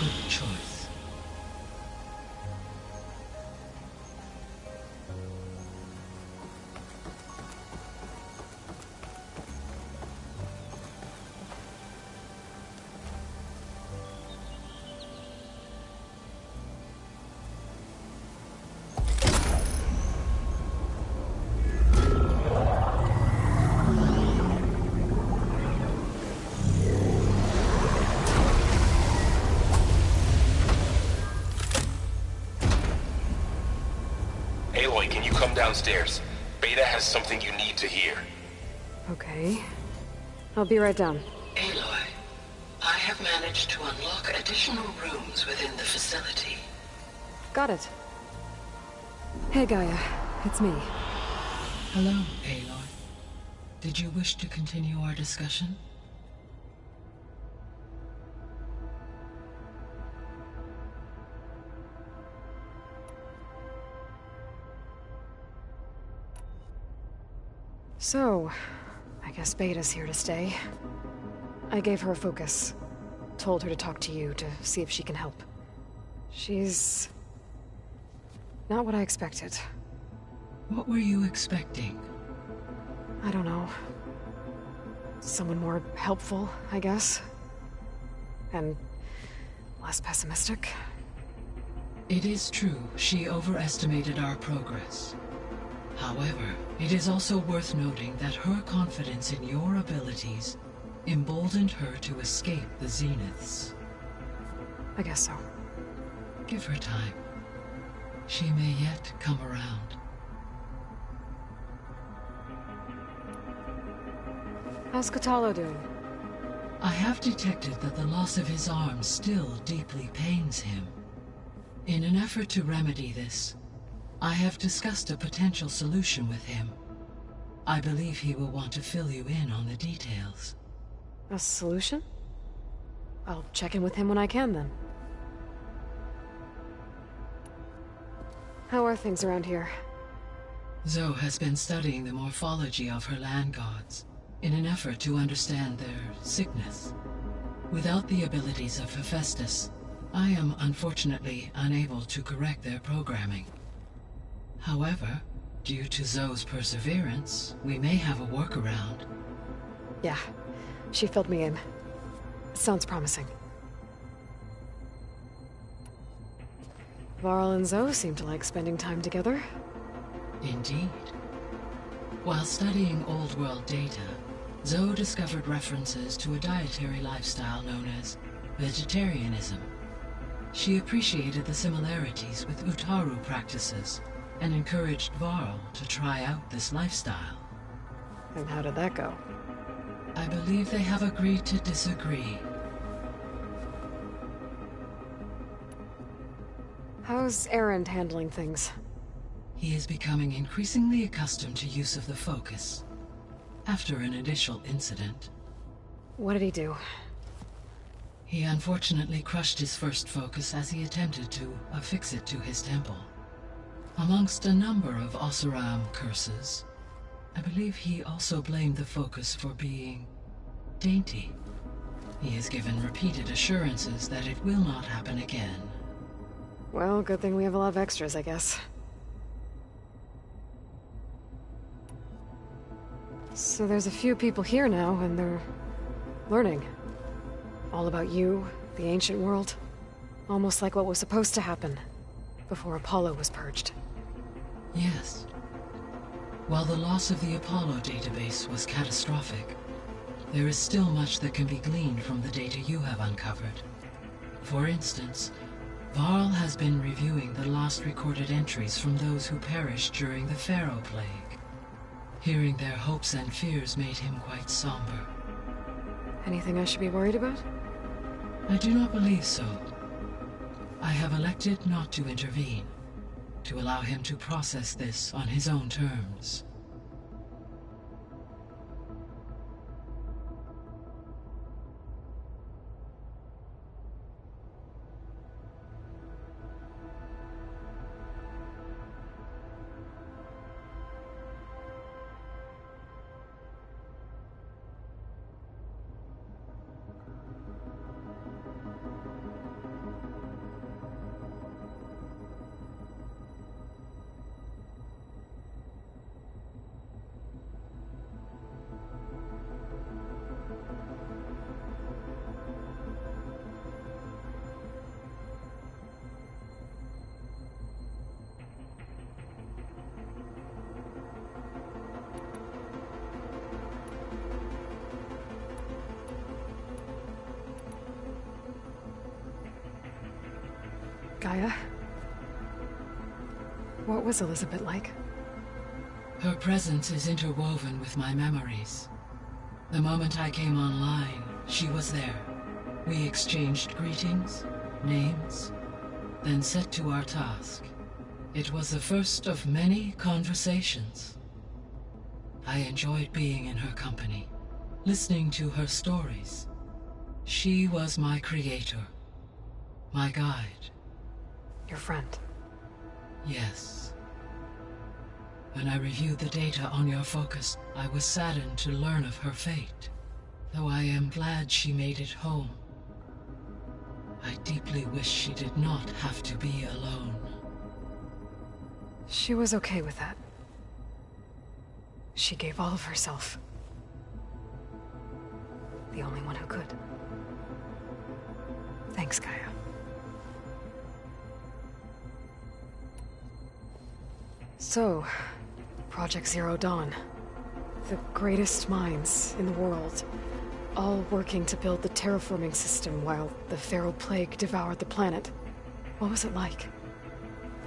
Good choice. Come downstairs. Beta has something you need to hear. Okay. I'll be right down. Aloy, I have managed to unlock additional rooms within the facility. Got it. Hey, Gaia. It's me. Hello, Aloy. Did you wish to continue our discussion? So, I guess Beta's here to stay. I gave her a focus. Told her to talk to you to see if she can help. She's... not what I expected. What were you expecting? I don't know. Someone more helpful, I guess. And less pessimistic. It is true, she overestimated our progress. However, it is also worth noting that her confidence in your abilities emboldened her to escape the Zeniths. I guess so. Give her time. She may yet come around. How's Kotallo doing? I have detected that the loss of his arm still deeply pains him. In an effort to remedy this, I have discussed a potential solution with him. I believe he will want to fill you in on the details. A solution? I'll check in with him when I can, then. How are things around here? Zoe has been studying the morphology of her land gods in an effort to understand their sickness. Without the abilities of Hephaestus, I am unfortunately unable to correct their programming. However, due to Zoe's perseverance, we may have a workaround. Yeah, she filled me in. Sounds promising. Varl and Zoe seem to like spending time together. Indeed. While studying Old World data, Zoe discovered references to a dietary lifestyle known as vegetarianism. She appreciated the similarities with Utaru practices and encouraged Varl to try out this lifestyle. And how did that go? I believe they have agreed to disagree. How's Erend handling things? He is becoming increasingly accustomed to use of the focus. After an initial incident. What did he do? He unfortunately crushed his first focus as he attempted to affix it to his temple. Amongst a number of Oseram curses, I believe he also blamed the focus for being dainty. He has given repeated assurances that it will not happen again. Well, good thing we have a lot of extras, I guess. So there's a few people here now, and they're learning. All about you, the ancient world. Almost like what was supposed to happen before Apollo was purged. Yes. While the loss of the Apollo database was catastrophic, there is still much that can be gleaned from the data you have uncovered. For instance, Varl has been reviewing the last recorded entries from those who perished during the Pharaoh Plague. Hearing their hopes and fears made him quite somber. Anything I should be worried about? I do not believe so. I have elected not to intervene, to allow him to process this on his own terms. Gaia? What was Elizabeth like? Her presence is interwoven with my memories. The moment I came online, she was there. We exchanged greetings, names, then set to our task. It was the first of many conversations. I enjoyed being in her company, listening to her stories. She was my creator, my guide. Your friend. Yes. When I reviewed the data on your focus, I was saddened to learn of her fate, though I am glad she made it home. I deeply wish she did not have to be alone. She was okay with that. She gave all of herself. The only one who could. Thanks, Gaia. So, Project Zero Dawn. The greatest minds in the world, all working to build the terraforming system while the Pharaoh Plague devoured the planet. What was it like?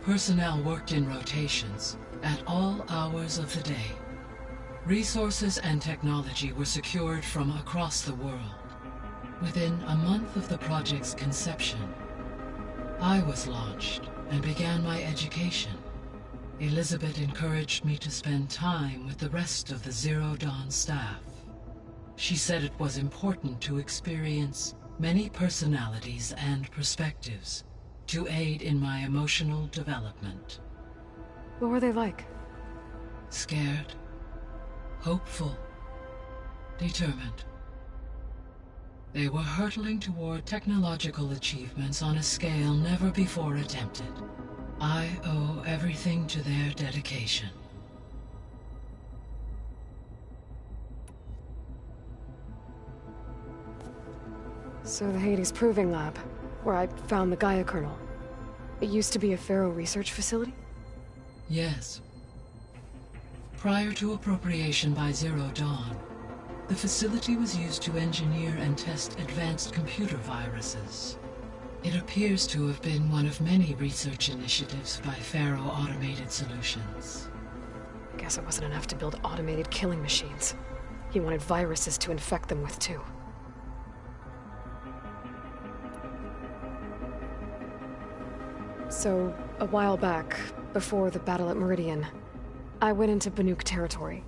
Personnel worked in rotations, at all hours of the day. Resources and technology were secured from across the world. Within a month of the project's conception, I was launched and began my education. Elizabeth encouraged me to spend time with the rest of the Zero Dawn staff. She said it was important to experience many personalities and perspectives to aid in my emotional development. What were they like? Scared, hopeful, determined. They were hurtling toward technological achievements on a scale never before attempted. I owe everything to their dedication. So the Hades Proving Lab, where I found the Gaia kernel. It used to be a Pharaoh research facility? Yes. Prior to appropriation by Zero Dawn, the facility was used to engineer and test advanced computer viruses. It appears to have been one of many research initiatives by Pharaoh Automated Solutions. Guess it wasn't enough to build automated killing machines. He wanted viruses to infect them with, too. So, a while back, before the battle at Meridian, I went into Banuk territory.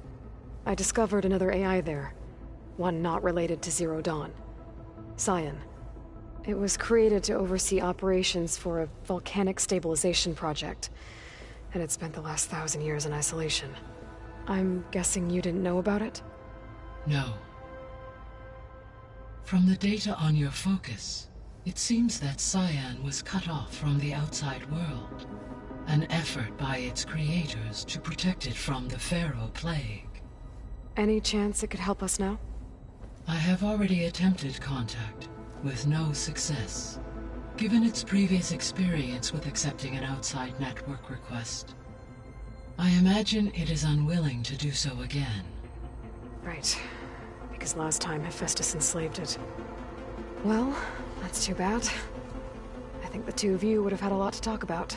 I discovered another AI there, one not related to Zero Dawn. Cyan. It was created to oversee operations for a volcanic stabilization project, and it spent the last 1,000 years in isolation. I'm guessing you didn't know about it? No. From the data on your focus, it seems that Cyan was cut off from the outside world, an effort by its creators to protect it from the Pharaoh Plague. Any chance it could help us now? I have already attempted contact, with no success. Given its previous experience with accepting an outside network request, I imagine it is unwilling to do so again. Right. Because last time Hephaestus enslaved it. Well, that's too bad. I think the two of you would have had a lot to talk about.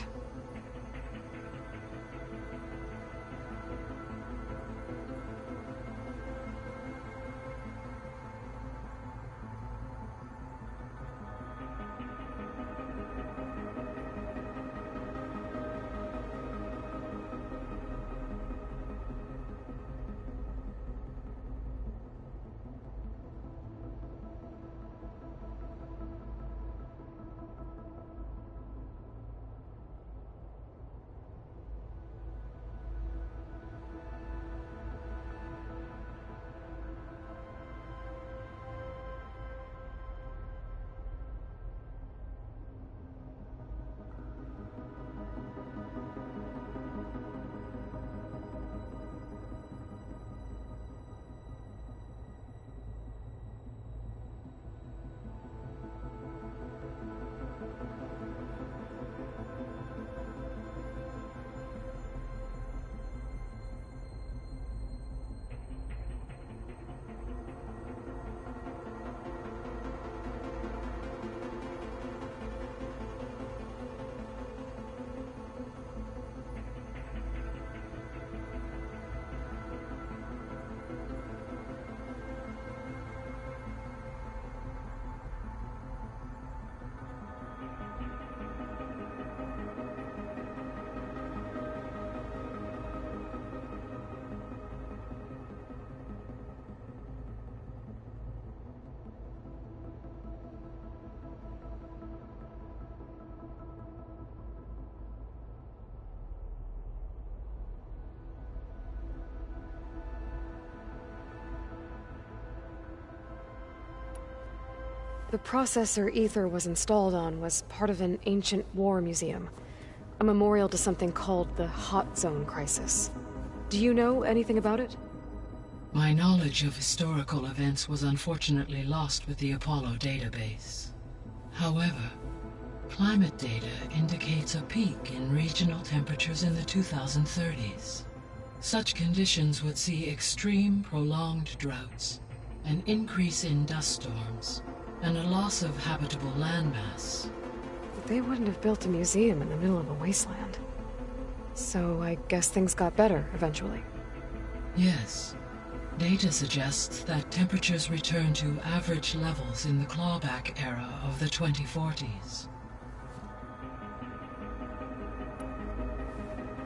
The processor Ether was installed on was part of an ancient war museum. A memorial to something called the Hot Zone Crisis. Do you know anything about it? My knowledge of historical events was unfortunately lost with the Apollo database. However, climate data indicates a peak in regional temperatures in the 2030s. Such conditions would see extreme, prolonged droughts, an increase in dust storms, and a loss of habitable landmass. But they wouldn't have built a museum in the middle of a wasteland. So I guess things got better eventually. Yes. Data suggests that temperatures returned to average levels in the clawback era of the 2040s.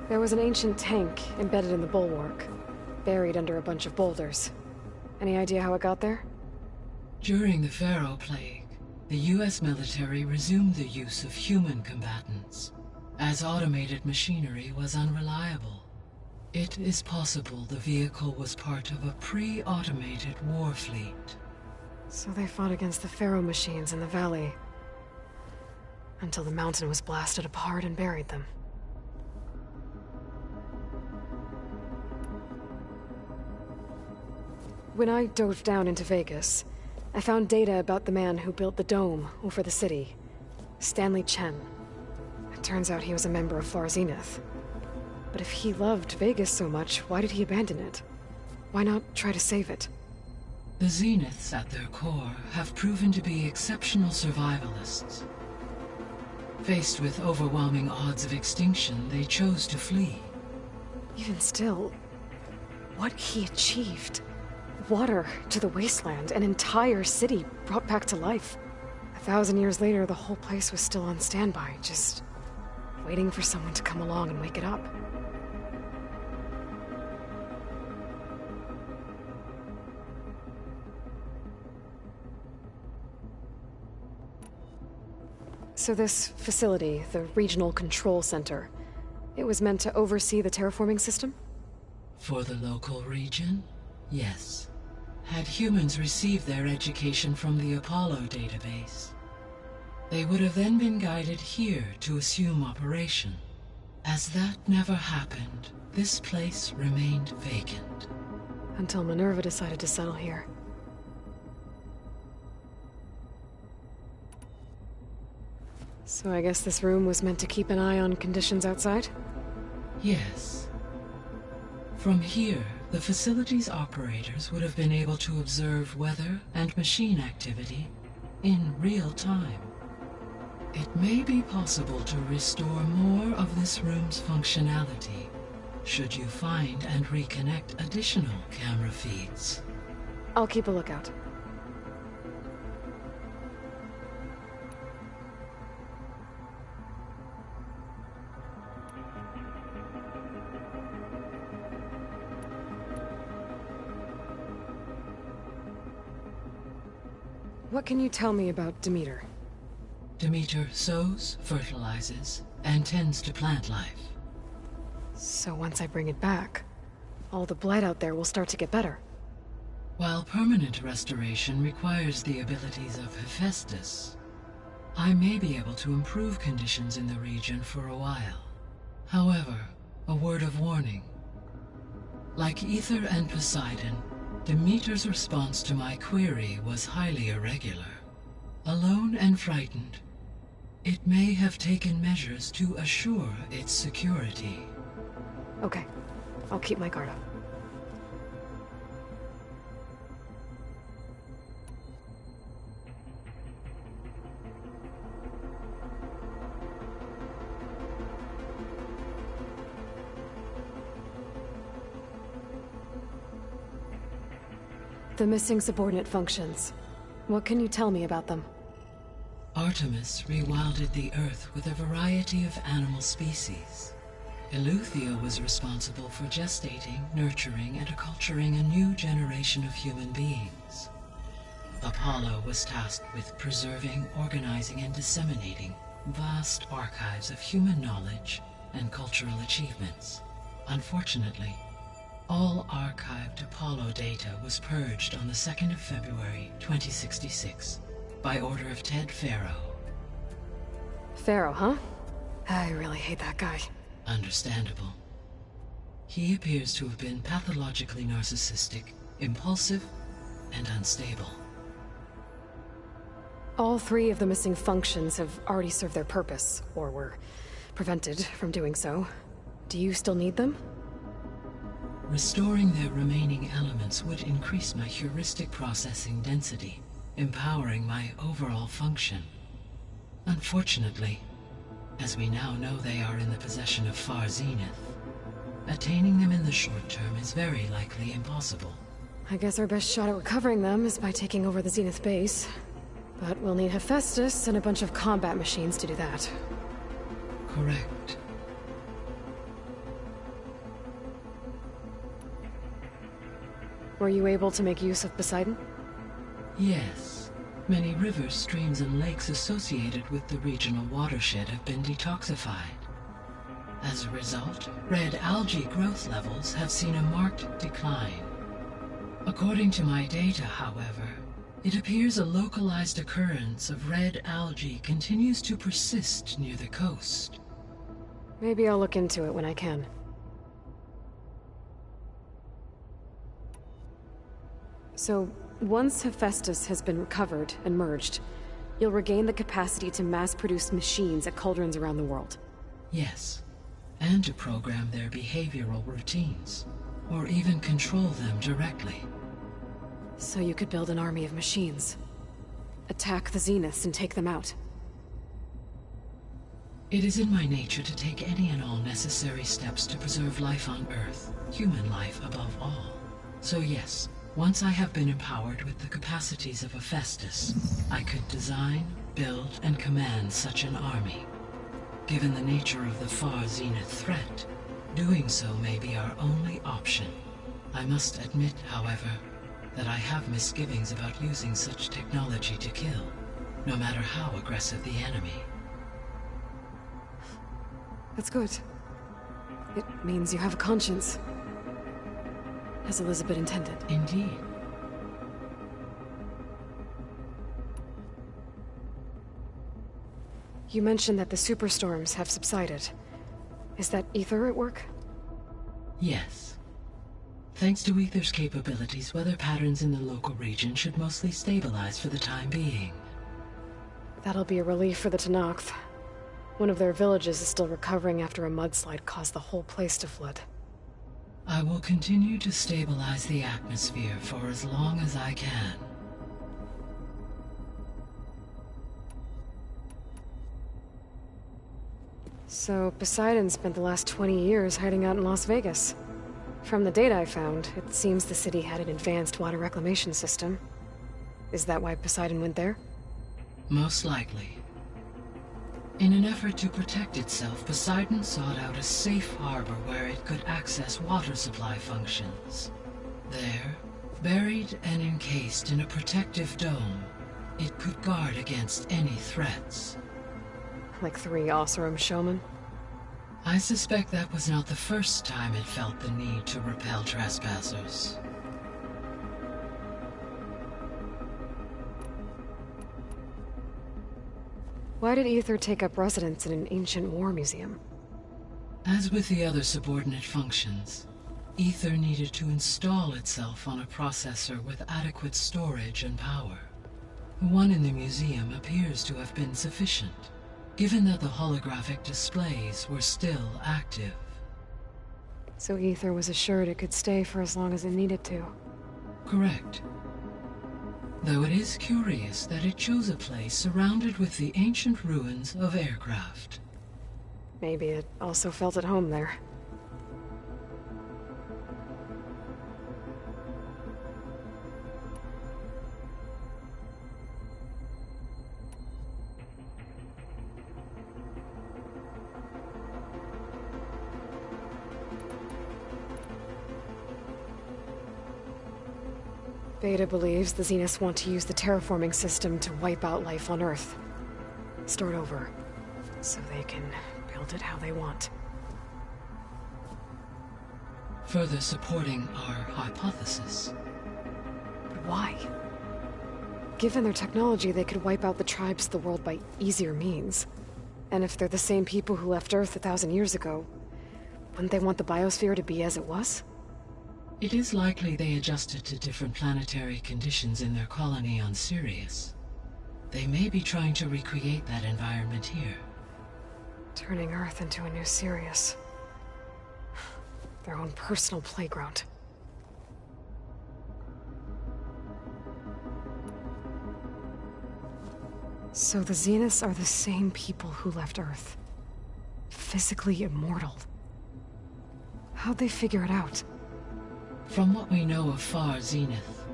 There was an ancient tank embedded in the bulwark, buried under a bunch of boulders. Any idea how it got there? During the Pharaoh Plague, the US military resumed the use of human combatants, as automated machinery was unreliable. It is possible the vehicle was part of a pre-automated war fleet. So they fought against the Pharaoh machines in the valley, until the mountain was blasted apart and buried them. When I dove down into Vegas, I found data about the man who built the dome over the city, Stanley Chen. It turns out he was a member of Far Zenith. But if he loved Vegas so much, why did he abandon it? Why not try to save it? The Zeniths at their core have proven to be exceptional survivalists. Faced with overwhelming odds of extinction, they chose to flee. Even still, what he achieved. Water to the wasteland, an entire city brought back to life. 1,000 years later, the whole place was still on standby, just waiting for someone to come along and wake it up. So this facility, the Regional Control Center, it was meant to oversee the terraforming system? For the local region, yes. Had humans received their education from the Apollo database, they would have then been guided here to assume operation. As that never happened, this place remained vacant. Until Minerva decided to settle here. So I guess this room was meant to keep an eye on conditions outside? Yes. From here, the facility's operators would have been able to observe weather and machine activity in real time. It may be possible to restore more of this room's functionality, should you find and reconnect additional camera feeds. I'll keep a lookout. What can you tell me about Demeter? Demeter sows, fertilizes, and tends to plant life. So once I bring it back, all the blight out there will start to get better. While permanent restoration requires the abilities of Hephaestus, I may be able to improve conditions in the region for a while. However, a word of warning. Like Ether and Poseidon, Demeter's response to my query was highly irregular. Alone and frightened, it may have taken measures to assure its security. Okay, I'll keep my guard up. The missing subordinate functions. What can you tell me about them? Artemis rewilded the Earth with a variety of animal species. Eleuthia was responsible for gestating, nurturing, and acculturating a new generation of human beings. Apollo was tasked with preserving, organizing, and disseminating vast archives of human knowledge and cultural achievements. Unfortunately, all archived Apollo data was purged on the 2nd of February, 2066, by order of Ted Farrow. Pharaoh, huh? I really hate that guy. Understandable. He appears to have been pathologically narcissistic, impulsive, and unstable. All three of the missing functions have already served their purpose, or were prevented from doing so. Do you still need them? Restoring their remaining elements would increase my heuristic processing density, empowering my overall function. Unfortunately, as we now know they are in the possession of Far Zenith, attaining them in the short term is very likely impossible. I guess our best shot at recovering them is by taking over the Zenith base. But we'll need Hephaestus and a bunch of combat machines to do that. Correct. Were you able to make use of Poseidon? Yes. Many rivers, streams, and lakes associated with the regional watershed have been detoxified. As a result, red algae growth levels have seen a marked decline. According to my data, however, it appears a localized occurrence of red algae continues to persist near the coast. Maybe I'll look into it when I can. So, once Hephaestus has been recovered and merged, you'll regain the capacity to mass-produce machines at cauldrons around the world. Yes, and to program their behavioral routines, or even control them directly. So you could build an army of machines. Attack the Zeniths and take them out. It is in my nature to take any and all necessary steps to preserve life on Earth, human life above all. So yes, once I have been empowered with the capacities of Hephaestus, I could design, build, and command such an army. Given the nature of the Far Zenith threat, doing so may be our only option. I must admit, however, that I have misgivings about using such technology to kill, no matter how aggressive the enemy. That's good. It means you have a conscience. As Elizabeth intended. Indeed. You mentioned that the superstorms have subsided. Is that Ether at work? Yes. Thanks to Ether's capabilities, weather patterns in the local region should mostly stabilize for the time being. That'll be a relief for the Tenakth. One of their villages is still recovering after a mudslide caused the whole place to flood. I will continue to stabilize the atmosphere for as long as I can. So, Poseidon spent the last 20 years hiding out in Las Vegas. From the data I found, it seems the city had an advanced water reclamation system. Is that why Poseidon went there? Most likely. In an effort to protect itself, Poseidon sought out a safe harbor where it could access water supply functions. There, buried and encased in a protective dome, it could guard against any threats. Like 3 Oseram showmen? I suspect that was not the first time it felt the need to repel trespassers. Why did Ether take up residence in an ancient war museum? As with the other subordinate functions, Ether needed to install itself on a processor with adequate storage and power. The one in the museum appears to have been sufficient, given that the holographic displays were still active. So Ether was assured it could stay for as long as it needed to. Correct. Though it is curious that it chose a place surrounded with the ancient ruins of aircraft. Maybe it also felt at home there. Beta believes the Zeniths want to use the terraforming system to wipe out life on Earth. Start over, so they can build it how they want. Further supporting our hypothesis. But why? Given their technology, they could wipe out the tribes of the world by easier means. And if they're the same people who left Earth 1,000 years ago, wouldn't they want the biosphere to be as it was? It is likely they adjusted to different planetary conditions in their colony on Sirius. They may be trying to recreate that environment here. Turning Earth into a new Sirius. Their own personal playground. So the Zeniths are the same people who left Earth. Physically immortal. How'd they figure it out? From what we know of Far Zenith,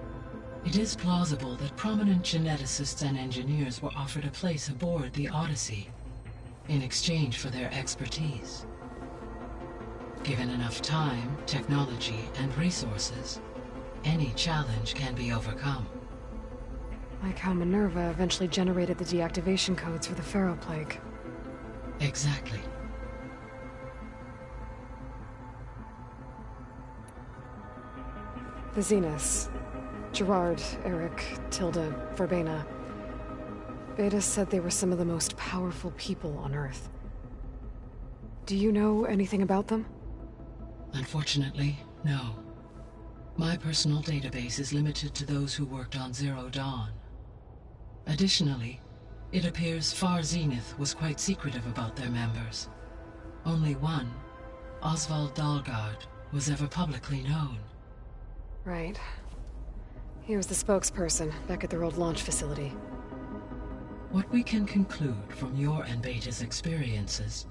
it is plausible that prominent geneticists and engineers were offered a place aboard the Odyssey in exchange for their expertise. Given enough time, technology, and resources, any challenge can be overcome. Like how Minerva eventually generated the deactivation codes for the Pharaoh Plague. Exactly. The Zeniths. Gerard, Eric, Tilda, Verbena. Beta said they were some of the most powerful people on Earth. Do you know anything about them? Unfortunately, no. My personal database is limited to those who worked on Zero Dawn. Additionally, it appears Far Zenith was quite secretive about their members. Only one, Oswald Dahlgard, was ever publicly known. Right. He was the spokesperson back at their old launch facility. What we can conclude from your and Beta's experiences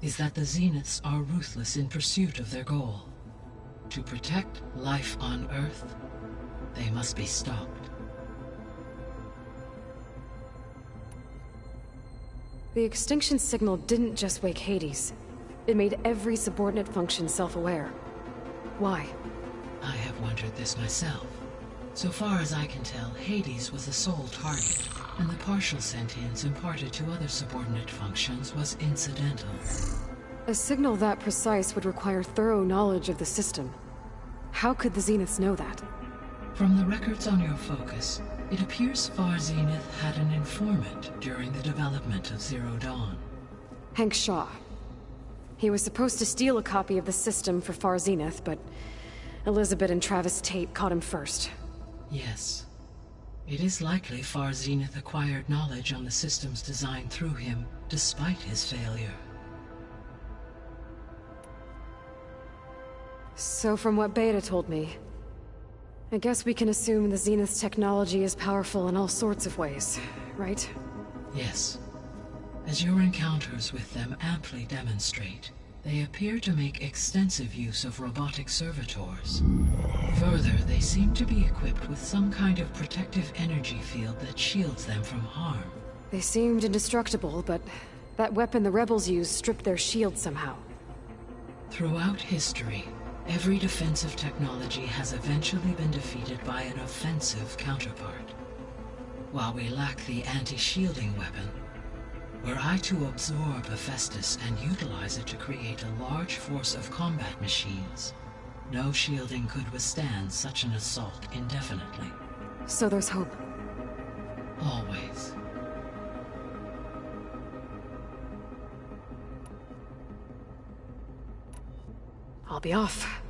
is that the Zeniths are ruthless in pursuit of their goal. To protect life on Earth, they must be stopped. The extinction signal didn't just wake Hades. It made every subordinate function self-aware. Why? I have wondered this myself. So far as I can tell, Hades was the sole target, and the partial sentience imparted to other subordinate functions was incidental. A signal that precise would require thorough knowledge of the system. How could the Zeniths know that? From the records on your focus, it appears Far Zenith had an informant during the development of Zero Dawn. Hank Shaw. He was supposed to steal a copy of the system for Far Zenith, but Elizabeth and Travis Tate caught him first. Yes. It is likely Far Zenith acquired knowledge on the system's design through him, despite his failure. So from what Beta told me, I guess we can assume the Zenith's technology is powerful in all sorts of ways, right? Yes. As your encounters with them amply demonstrate, they appear to make extensive use of robotic servitors. Further, they seem to be equipped with some kind of protective energy field that shields them from harm. They seemed indestructible, but that weapon the rebels used stripped their shield somehow. Throughout history, every defensive technology has eventually been defeated by an offensive counterpart. While we lack the anti-shielding weapon, were I to absorb Hephaestus and utilize it to create a large force of combat machines, no shielding could withstand such an assault indefinitely. So there's hope. Always. I'll be off.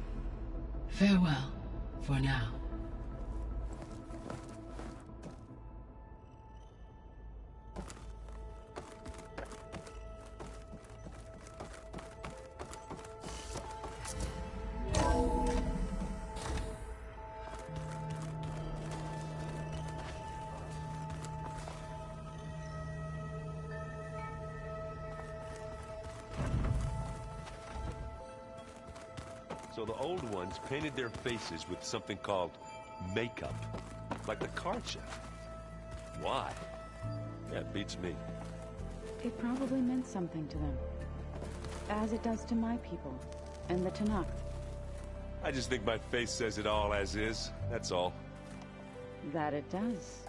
Farewell, for now. So the old ones painted their faces with something called makeup, like the card chef. Why? Yeah, it beats me. It probably meant something to them. As it does to my people, and the Tanakh. I just think my face says it all as is, that's all. That it does.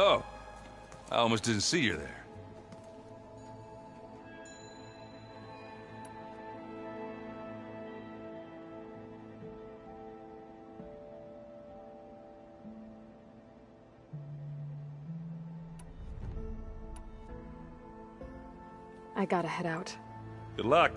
Oh, I almost didn't see you there. I gotta head out. Good luck.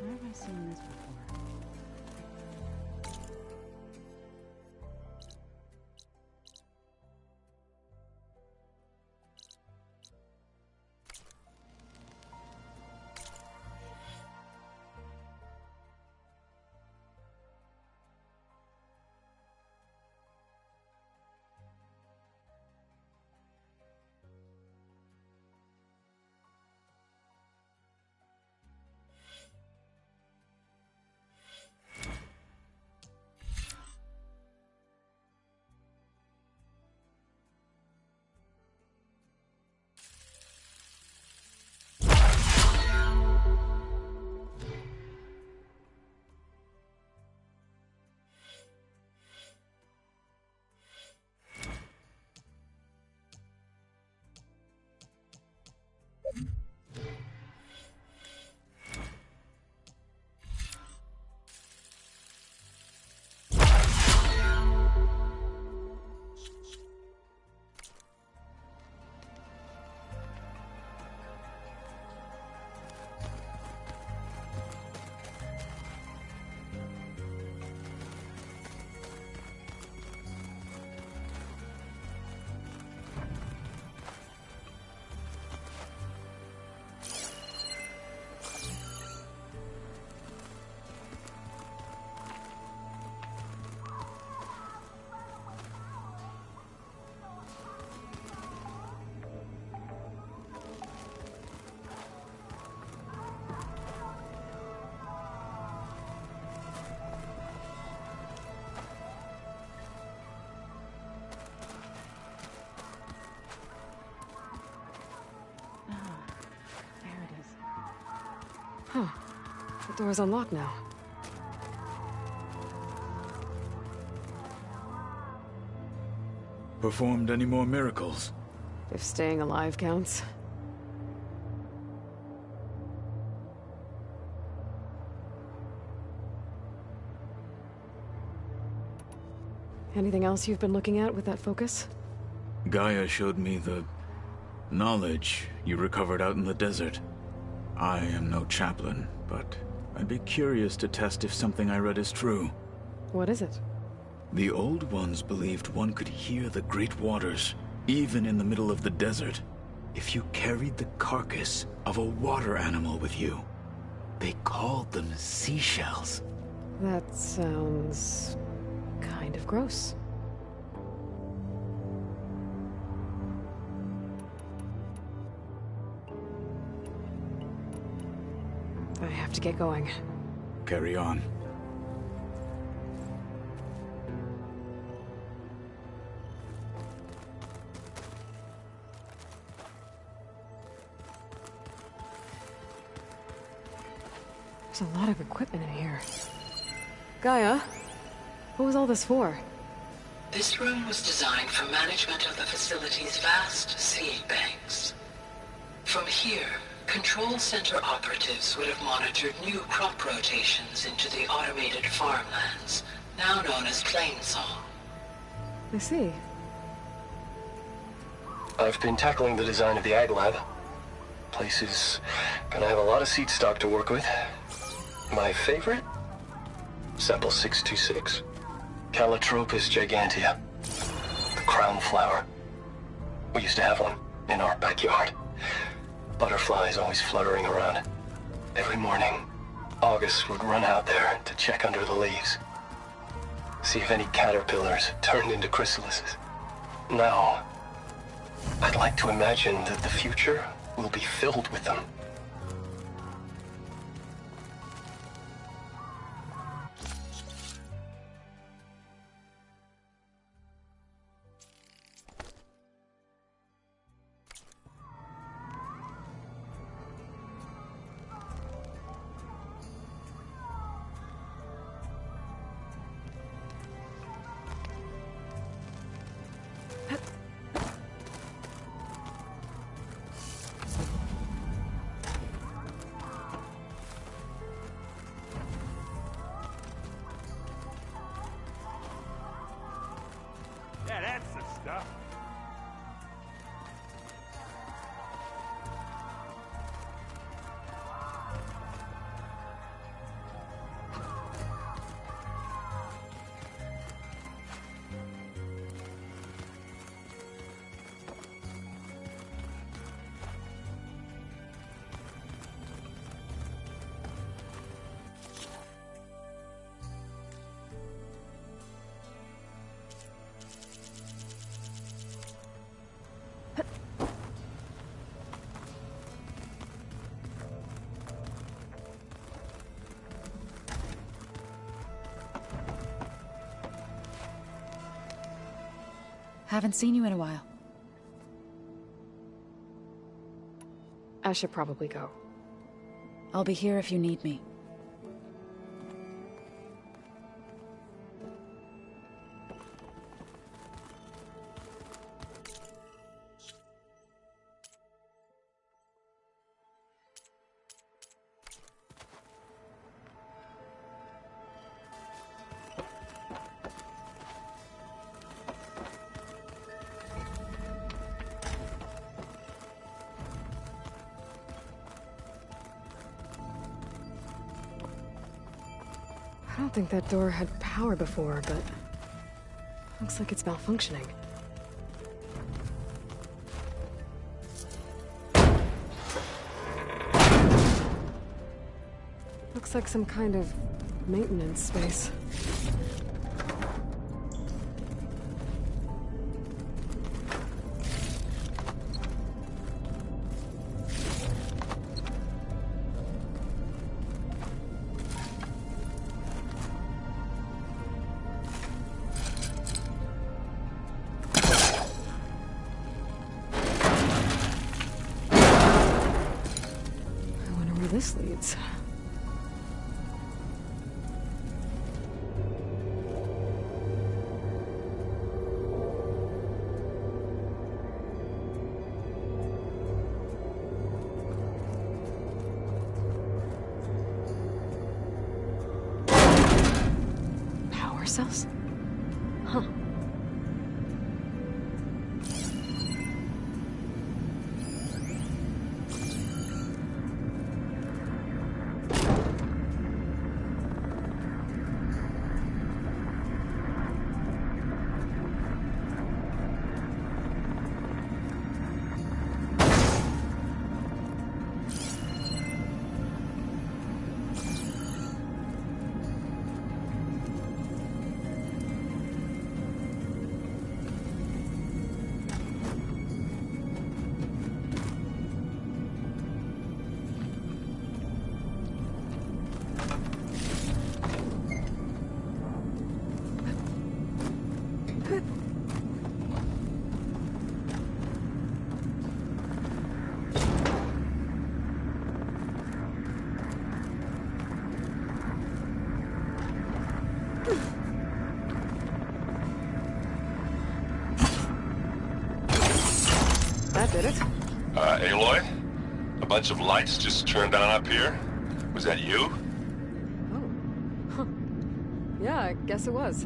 Where have I seen this before? Huh. The door's unlocked now. Performed any more miracles? If staying alive counts. Anything else you've been looking at with that focus? Gaia showed me the knowledge you recovered out in the desert. I am no chaplain, but I'd be curious to test if something I read is true. What is it? The Old Ones believed one could hear the great waters, even in the middle of the desert, if you carried the carcass of a water animal with you. They called them seashells. That sounds kind of gross. I have to get going. Carry on. There's a lot of equipment in here. Gaia, what was all this for? This room was designed for management of the facility's vast seed banks. From here, Control Center operatives would have monitored new crop rotations into the automated farmlands, now known as Plainsong. I see. I've been tackling the design of the Ag Lab. Place is gonna have a lot of seed stock to work with. My favorite? Sample 626. Calotropis gigantea. crown flower. We used to have one in our backyard. Butterflies always fluttering around. Every morning, August would run out there to check under the leaves. See if any caterpillars turned into chrysalises. Now, I'd like to imagine that the future will be filled with them. Yeah, that's the stuff. Haven't seen you in a while. I should probably go. I'll be here if you need me. I don't think that door had power before, but looks like it's malfunctioning. Looks like some kind of maintenance space. This leads. Power cells? Huh. That did it. Aloy? A bunch of lights just turned on up here? Was that you? Oh. Huh. Yeah, I guess it was.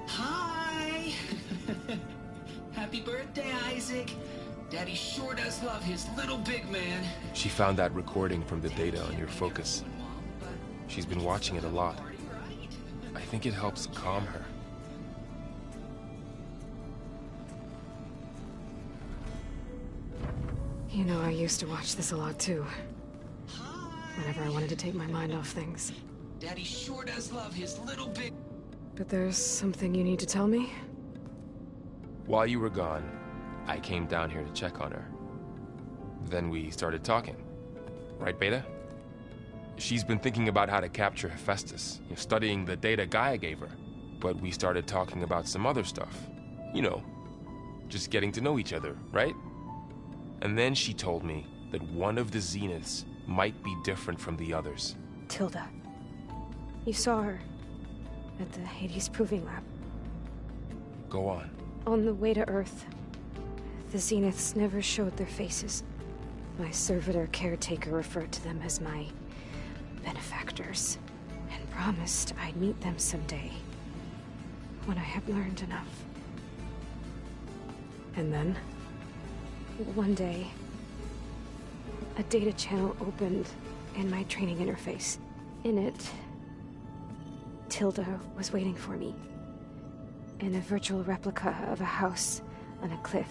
Hi! Happy birthday, Isaac. Daddy sure does love his little big man. She found that recording from the data on your focus. She's been watching it a lot. I think it helps calm her. You know, I used to watch this a lot too. Whenever I wanted to take my mind off things. Daddy sure does love his little big... But there's something you need to tell me? While you were gone, I came down here to check on her. Then we started talking. Right, Beta? She's been thinking about how to capture Hephaestus, studying the data Gaia gave her. But we started talking about some other stuff. You know, just getting to know each other, right? And then she told me that one of the Zeniths might be different from the others. Tilda. You saw her at the Hades Proving Lab. Go on. On the way to Earth, the Zeniths never showed their faces. My servitor caretaker referred to them as my benefactors, and promised I'd meet them someday, when I had learned enough. And then, one day, a data channel opened in my training interface. In it, Tilda was waiting for me, in a virtual replica of a house on a cliff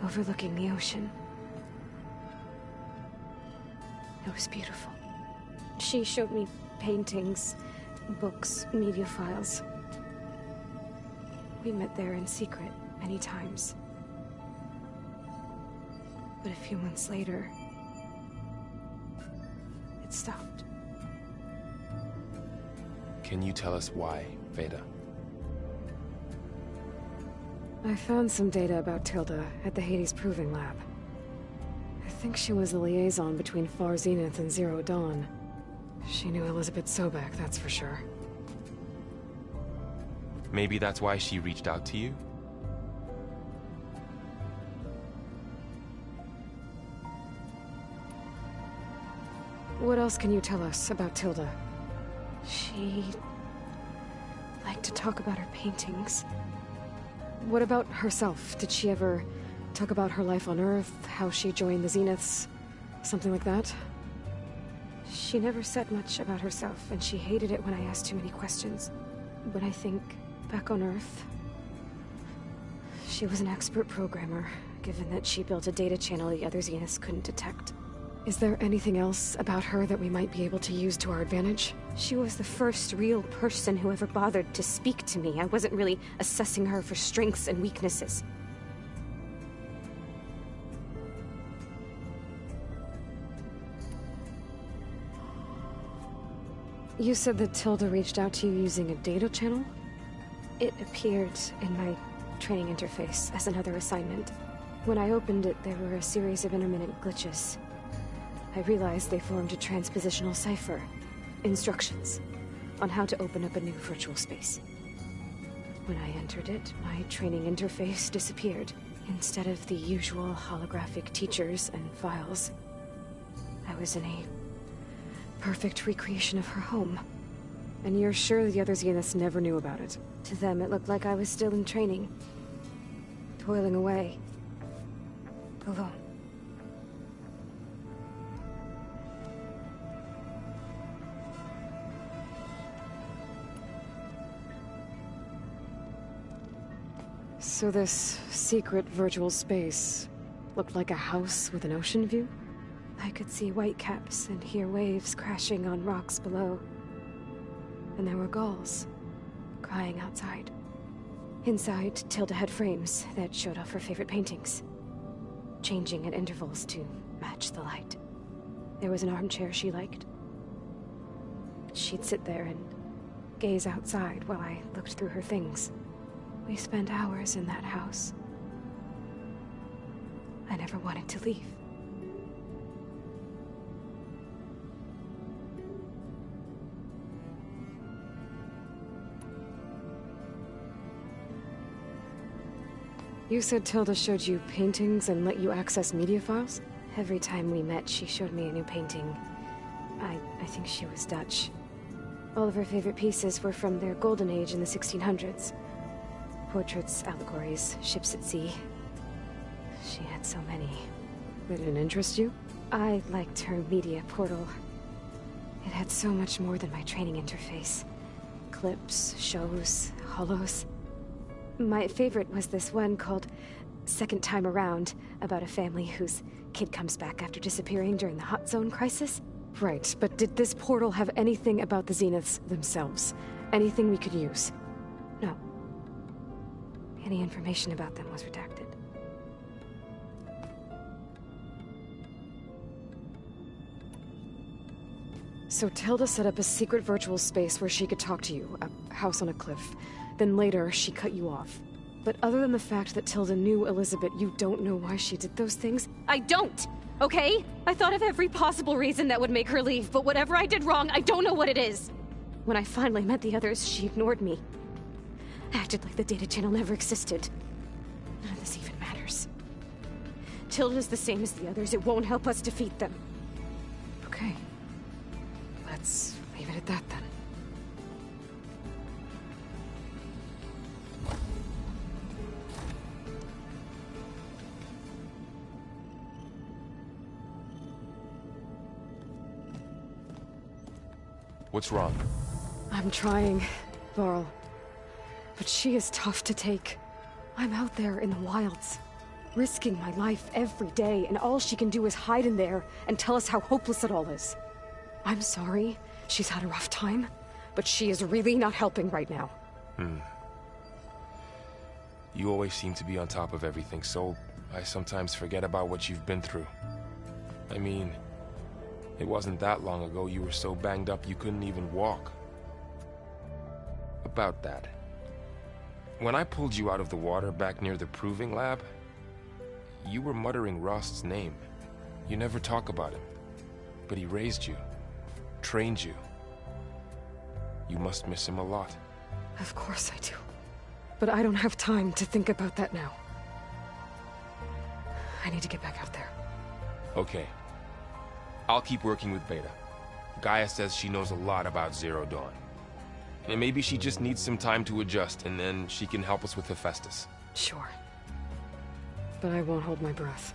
overlooking the ocean. It was beautiful. She showed me paintings, books, media files. We met there in secret many times. But a few months later, it stopped. Can you tell us why, Veda? I found some data about Tilda at the Hades Proving Lab. I think she was the liaison between Far Zenith and Zero Dawn. She knew Elizabeth Sobek, that's for sure. Maybe that's why she reached out to you? What else can you tell us about Tilda? She liked to talk about her paintings. What about herself? Did she ever talk about her life on Earth, how she joined the Zeniths, something like that? She never said much about herself, and she hated it when I asked too many questions. But I think, back on Earth, she was an expert programmer, given that she built a data channel the other Zeniths couldn't detect. Is there anything else about her that we might be able to use to our advantage? She was the first real person who ever bothered to speak to me. I wasn't really assessing her for strengths and weaknesses. You said that Tilda reached out to you using a data channel? It appeared in my training interface as another assignment. When I opened it, there were a series of intermittent glitches. I realized they formed a transpositional cipher. Instructions on how to open up a new virtual space. When I entered it, my training interface disappeared. Instead of the usual holographic teachers and files, I was in a perfect recreation of her home. And you're sure the other Zeniths never knew about it? To them, it looked like I was still in training. Toiling away. Alone. So this secret virtual space looked like a house with an ocean view? I could see whitecaps and hear waves crashing on rocks below. And there were gulls crying outside. Inside, Tilda had frames that showed off her favorite paintings, changing at intervals to match the light. There was an armchair she liked. She'd sit there and gaze outside while I looked through her things. We spent hours in that house. I never wanted to leave. You said Tilda showed you paintings and let you access media files? Every time we met, she showed me a new painting. I think she was Dutch. All of her favorite pieces were from their golden age in the 1600s. Portraits, allegories, ships at sea. She had so many. They didn't interest you? I liked her media portal. It had so much more than my training interface. Clips, shows, holos. My favorite was this one called Second Time Around, about a family whose kid comes back after disappearing during the Hot Zone crisis. Right, but did this portal have anything about the Zeniths themselves? Anything we could use? No. Any information about them was redacted. So Tilda set up a secret virtual space where she could talk to you, a house on a cliff. Then later, she cut you off. But other than the fact that Tilda knew Elizabeth, you don't know why she did those things? I don't! Okay? I thought of every possible reason that would make her leave, but whatever I did wrong, I don't know what it is. When I finally met the others, she ignored me. Acted like the data channel never existed. None of this even matters. Tilda's the same as the others. It won't help us defeat them. Okay. Let's leave it at that, then. What's wrong? I'm trying, Varl. But she is tough to take. I'm out there in the wilds, risking my life every day, and all she can do is hide in there and tell us how hopeless it all is. I'm sorry, she's had a rough time, but she is really not helping right now. You always seem to be on top of everything, so I sometimes forget about what you've been through. I mean, it wasn't that long ago you were so banged up you couldn't even walk. About that. When I pulled you out of the water back near the proving lab, you were muttering Rost's name. You never talk about him. But he raised you, trained you. You must miss him a lot. Of course I do. But I don't have time to think about that now. I need to get back out there. Okay. I'll keep working with Beta. Gaia says she knows a lot about Zero Dawn. And maybe she just needs some time to adjust, and then she can help us with Hephaestus. Sure. But I won't hold my breath.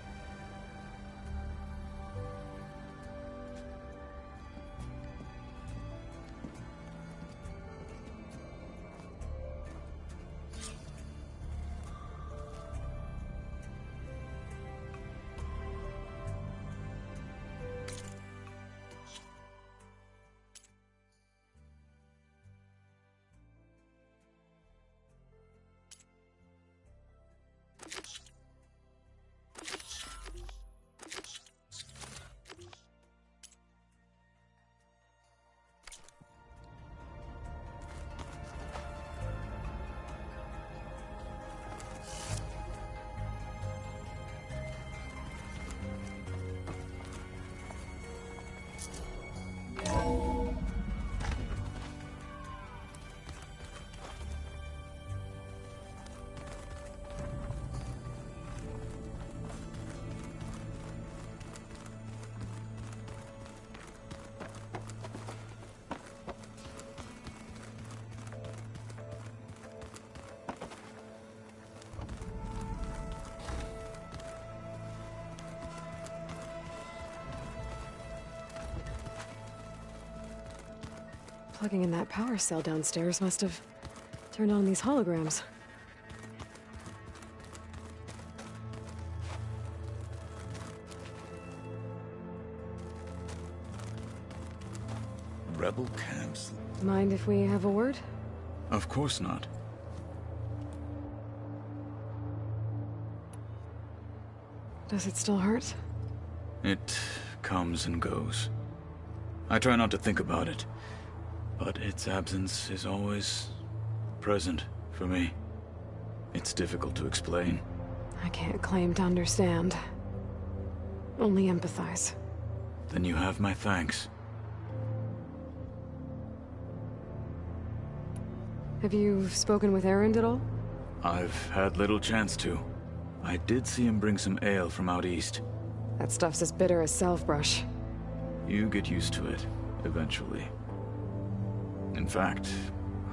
Plugging in that power cell downstairs must have turned on these holograms. Rebel camps? Mind if we have a word? Of course not. Does it still hurt? It comes and goes. I try not to think about it, but its absence is always present for me. It's difficult to explain. I can't claim to understand. Only empathize. Then you have my thanks. Have you spoken with Erend at all? I've had little chance to. I did see him bring some ale from out east. That stuff's as bitter as salve-brush. You get used to it, eventually. In fact,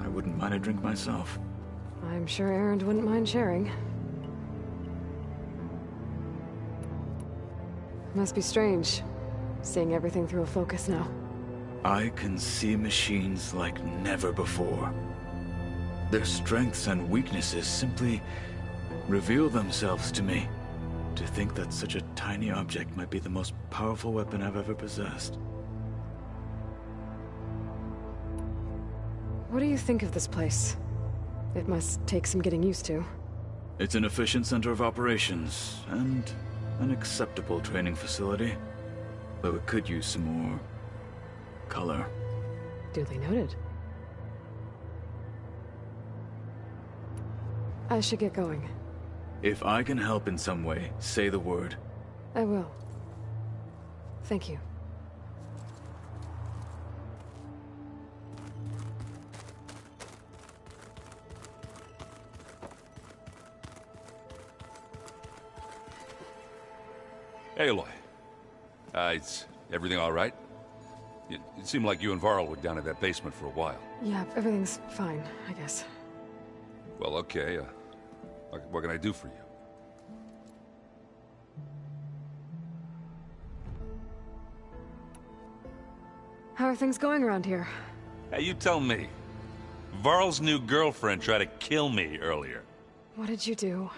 I wouldn't mind a drink myself. I'm sure Erend wouldn't mind sharing. Must be strange, seeing everything through a focus now. I can see machines like never before. Their strengths and weaknesses simply reveal themselves to me. To think that such a tiny object might be the most powerful weapon I've ever possessed. What do you think of this place? It must take some getting used to. It's an efficient center of operations, and an acceptable training facility. Though it could use some more color. Duly noted. I should get going. If I can help in some way, say the word. I will. Thank you. Hey, Aloy. Is everything all right? It seemed like you and Varl were down in that basement for a while. Yeah, everything's fine, I guess. Well, okay. What can I do for you? How are things going around here? Hey, you tell me. Varl's new girlfriend tried to kill me earlier. What did you do?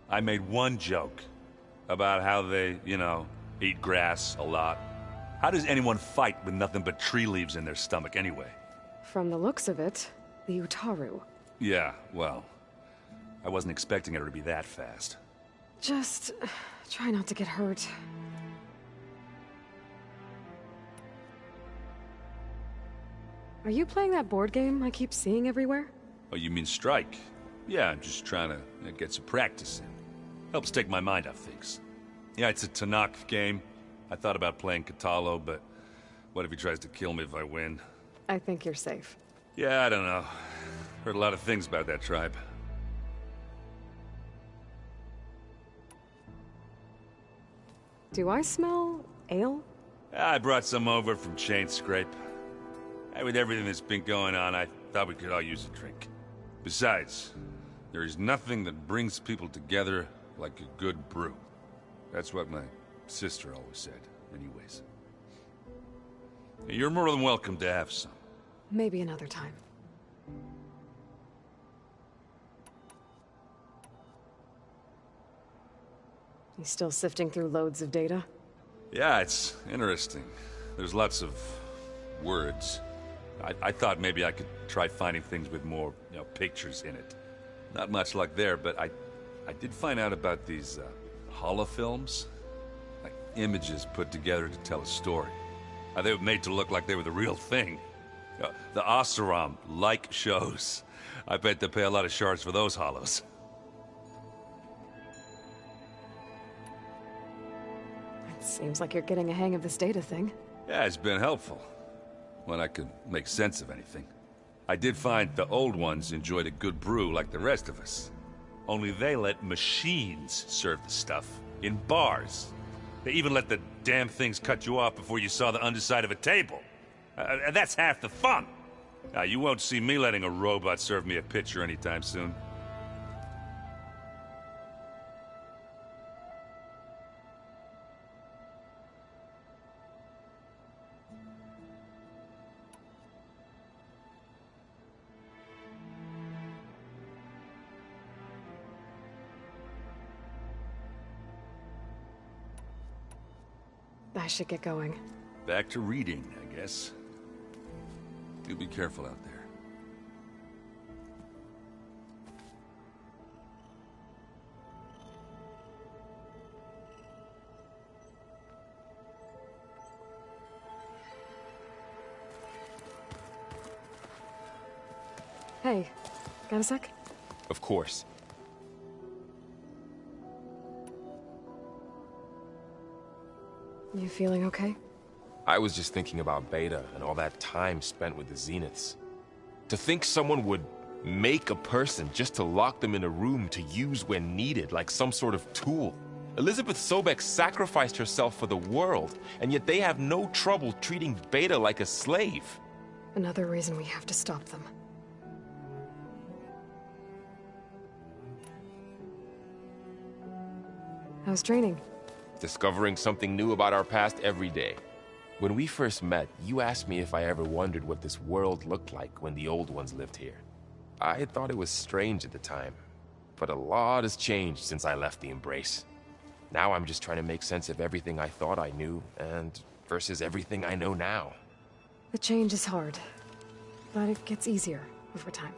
I made one joke about how they, eat grass a lot. How does anyone fight with nothing but tree leaves in their stomach anyway? From the looks of it, the Utaru. Yeah, well, I wasn't expecting her to be that fast. Just try not to get hurt. Are you playing that board game I keep seeing everywhere? Oh, you mean Strike? Yeah, I'm just trying to get some practice in. Helps take my mind off things. Yeah, it's a Tanakh game. I thought about playing Katalo, but what if he tries to kill me if I win? I think you're safe. Yeah, I don't know. Heard a lot of things about that tribe. Do I smell ale? I brought some over from Chain Scrape. And with everything that's been going on, I thought we could all use a drink. Besides, there is nothing that brings people together like a good brew. That's what my sister always said, anyways. You're more than welcome to have some. Maybe another time. You still sifting through loads of data? Yeah, it's interesting. There's lots of words. I thought maybe I could try finding things with more, pictures in it. Not much luck there, but I did find out about these holofilms. Like images put together to tell a story. They were made to look like they were the real thing. The Oseram like shows. I bet they pay a lot of shards for those hollows. It seems like you're getting a hang of this data thing. Yeah, it's been helpful. When I could make sense of anything. I did find the old ones enjoyed a good brew like the rest of us. Only they let machines serve the stuff in bars. They even let the damn things cut you off before you saw the underside of a table. And that's half the fun. Now, you won't see me letting a robot serve me a pitcher anytime soon. I should get going. Back to reading, I guess. You be careful out there. Hey, got a sec? Of course. You feeling okay? I was just thinking about Beta and all that time spent with the Zeniths. To think someone would Make a person just to lock them in a room to use when needed, like some sort of tool. Elizabeth Sobek sacrificed herself for the world, and yet they have no trouble treating Beta like a slave. Another reason we have to stop them. How's training? Discovering something new about our past every day. When we first met, you asked me if I ever wondered what this world looked like when the old ones lived here. I thought it was strange at the time, but a lot has changed since I left the Embrace. Now I'm just trying to make sense of everything I thought I knew, and versus everything I know now. The change is hard, but it gets easier over time.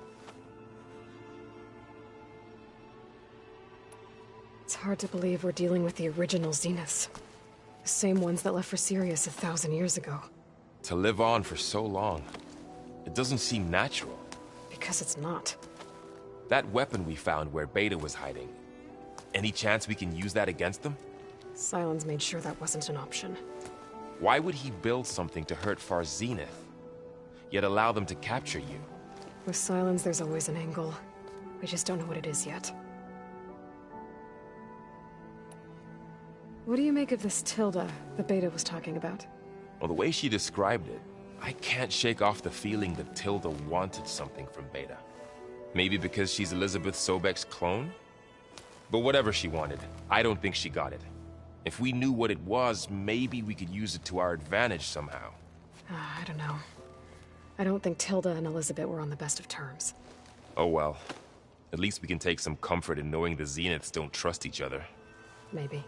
It's hard to believe we're dealing with the original Zeniths. The same ones that left for Sirius 1,000 years ago. To live on for so long, it doesn't seem natural. Because it's not. That weapon we found where Beta was hiding, any chance we can use that against them? Sylens made sure that wasn't an option. Why would he build something to hurt Far Zenith, yet allow them to capture you? With Sylens, there's always an angle. We just don't know what it is yet. What do you make of this Tilda the Beta was talking about? Well, the way she described it, I can't shake off the feeling that Tilda wanted something from Beta. Maybe because she's Elizabeth Sobek's clone? But whatever she wanted, I don't think she got it. If we knew what it was, maybe we could use it to our advantage somehow. I don't know. I don't think Tilda and Elizabeth were on the best of terms. Oh well. At least we can take some comfort in knowing the Zeniths don't trust each other. Maybe.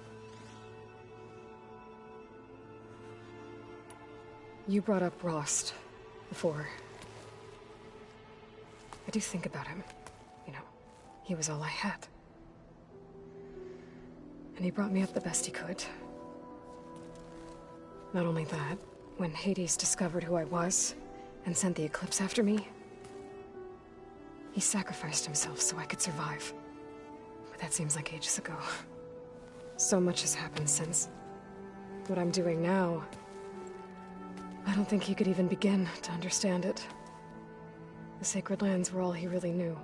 You brought up Rost before. I do think about him. You know, he was all I had. And he brought me up the best he could. Not only that, when Hades discovered who I was and sent the Eclipse after me, he sacrificed himself so I could survive. But that seems like ages ago. So much has happened since. What I'm doing now, I don't think he could even begin to understand it. The Sacred Lands were all he really knew.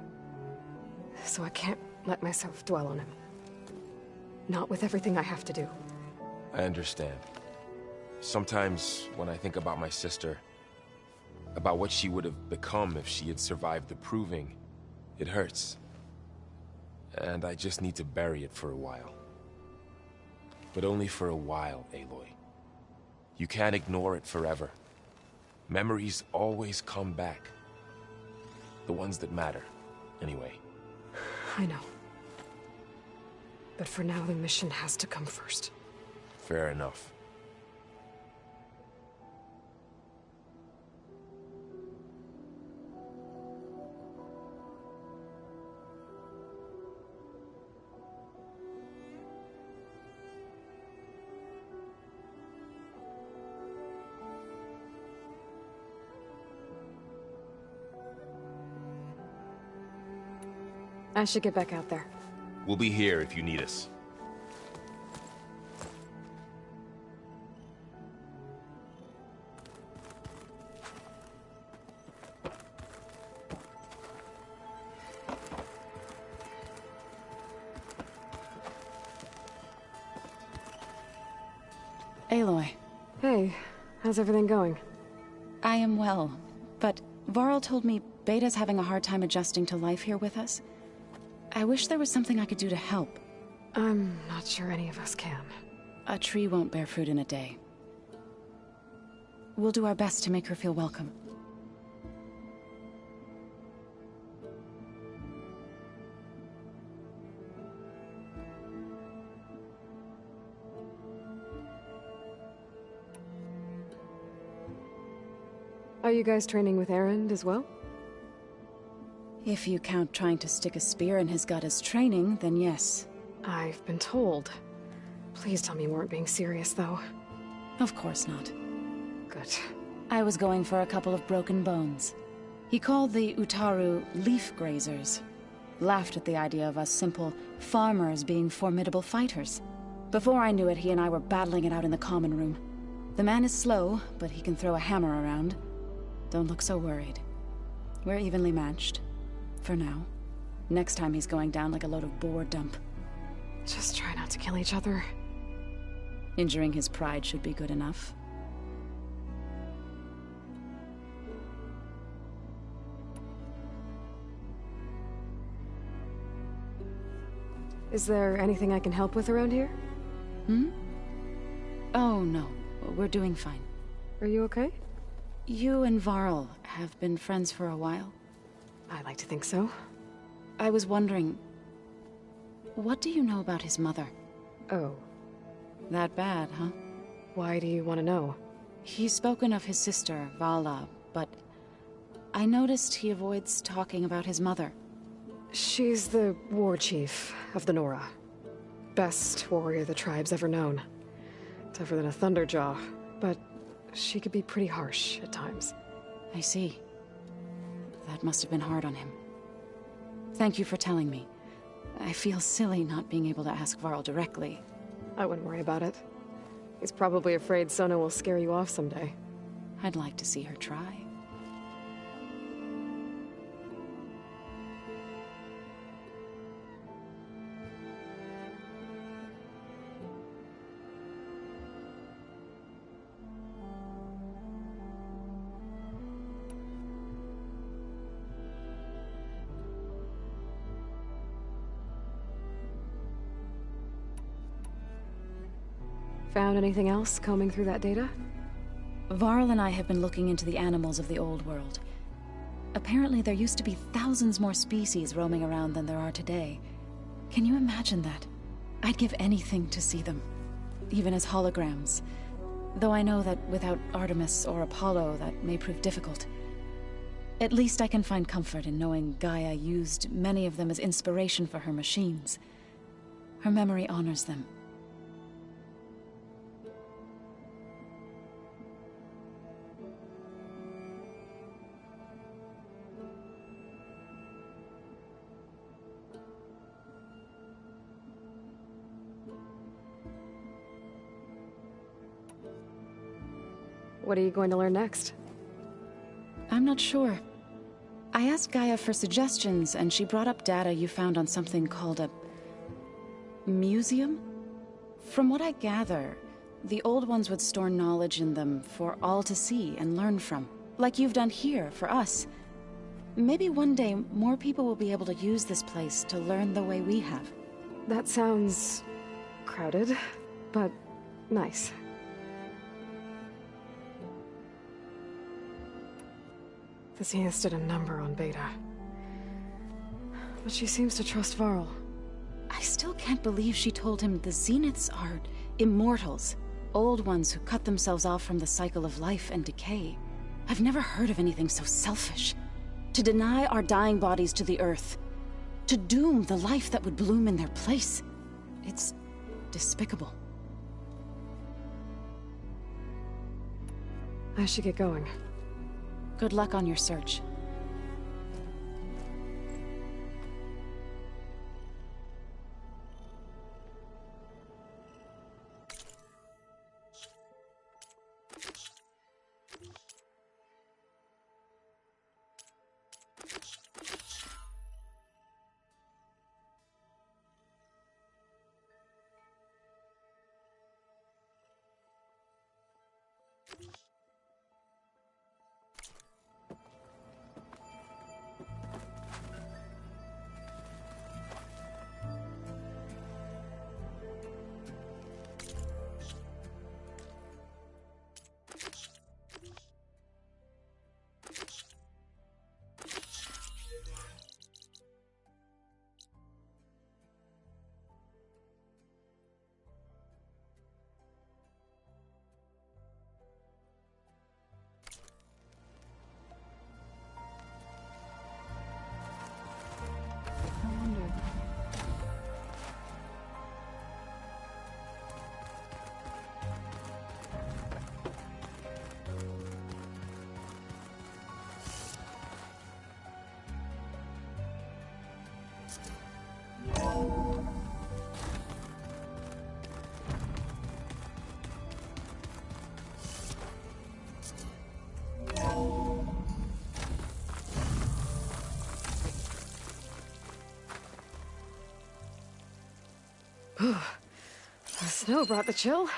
So I can't let myself dwell on him. Not with everything I have to do. I understand. Sometimes, when I think about my sister, about what she would have become if she had survived the Proving, it hurts. And I just need to bury it for a while. But only for a while, Aloy. You can't ignore it forever. Memories always come back. The ones that matter, anyway. I know. But for now, the mission has to come first. Fair enough. I should get back out there. We'll be here if you need us. Aloy. Hey, how's everything going? I am well, but Varl told me Beta's having a hard time adjusting to life here with us. I wish there was something I could do to help. I'm not sure any of us can. A tree won't bear fruit in a day. We'll do our best to make her feel welcome. Are you guys training with Erend as well? If you count trying to stick a spear in his gut as training, then yes. I've been told. Please tell me you weren't being serious, though. Of course not. Good. I was going for a couple of broken bones. He called the Utaru leaf grazers. Laughed at the idea of us simple farmers being formidable fighters. Before I knew it, he and I were battling it out in the common room. The man is slow, but he can throw a hammer around. Don't look so worried. We're evenly matched. For now. Next time he's going down like a load of boar dump. Just try not to kill each other. Injuring his pride should be good enough. Is there anything I can help with around here? Hmm? Oh, no. We're doing fine. Are you okay? You and Varl have been friends for a while? I like to think so. I was wondering... what do you know about his mother? Oh. That bad, huh? Why do you want to know? He's spoken of his sister, Vala, but... I noticed he avoids talking about his mother. She's the war chief of the Nora. Best warrior the tribe's ever known. Tougher than a Thunderjaw, but she could be pretty harsh at times. I see. That must have been hard on him. Thank you for telling me. I feel silly not being able to ask Varl directly. I wouldn't worry about it. He's probably afraid Sona will scare you off someday. I'd like to see her try. Found anything else combing through that data? Varl and I have been looking into the animals of the old world. Apparently there used to be thousands more species roaming around than there are today. Can you imagine that? I'd give anything to see them, even as holograms. Though I know that without Artemis or Apollo, that may prove difficult. At least I can find comfort in knowing Gaia used many of them as inspiration for her machines. Her memory honors them. What are you going to learn next? I'm not sure. I asked Gaia for suggestions, and she brought up data you found on something called a... museum? From what I gather, the old ones would store knowledge in them for all to see and learn from. Like you've done here, for us. Maybe one day, more people will be able to use this place to learn the way we have. That sounds... crowded, but nice. The Zeniths did a number on Beta. But she seems to trust Varl. I still can't believe she told him the Zeniths are immortals. Old ones who cut themselves off from the cycle of life and decay. I've never heard of anything so selfish. To deny our dying bodies to the earth. To doom the life that would bloom in their place. It's despicable. I should get going. Good luck on your search. The snow brought the chill.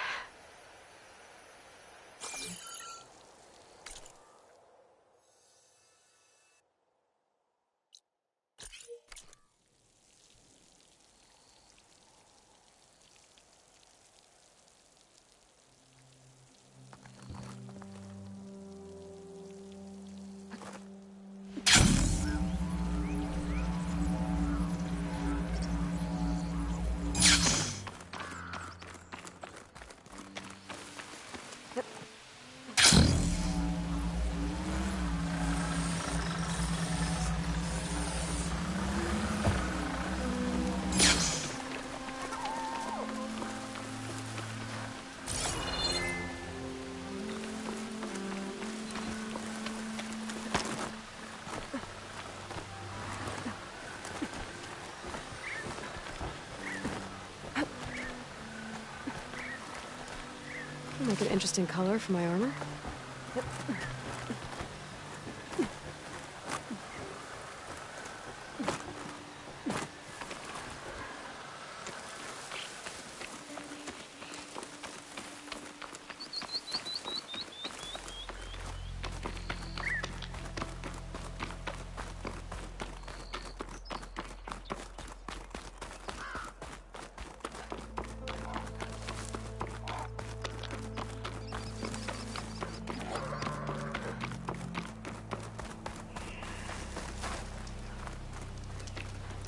Make an interesting color for my armor.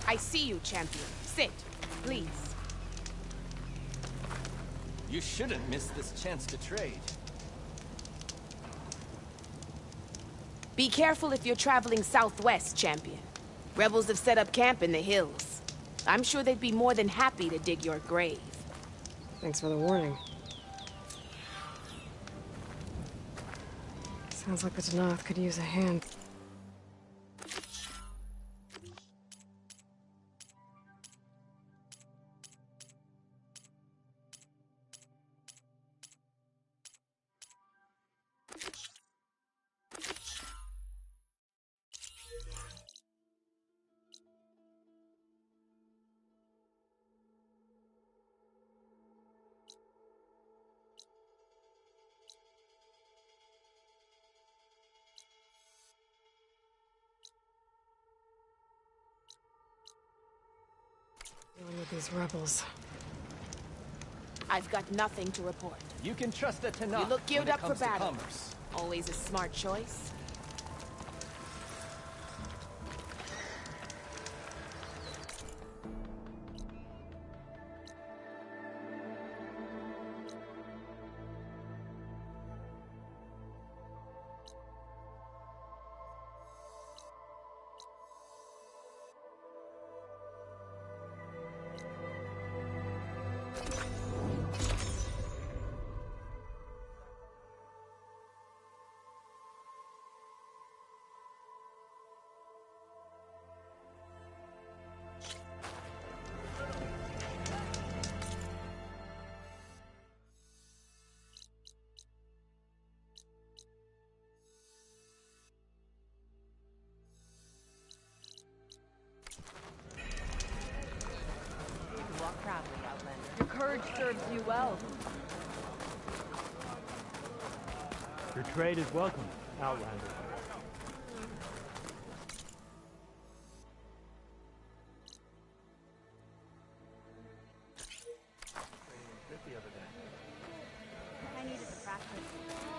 I see you, champion. Sit, please. You shouldn't miss this chance to trade. Be careful if you're traveling southwest, champion. Rebels have set up camp in the hills. I'm sure they'd be more than happy to dig your grave. Thanks for the warning. Sounds like the Danath could use a hand. Dealing with these rebels. I've got nothing to report. You can trust the Tanakh. You look geared when it up for comes to battle. commerce. Always a smart choice. Walk proudly, Outlander. Your courage serves you well. Your trade is welcome, Outlander. I needed to practice.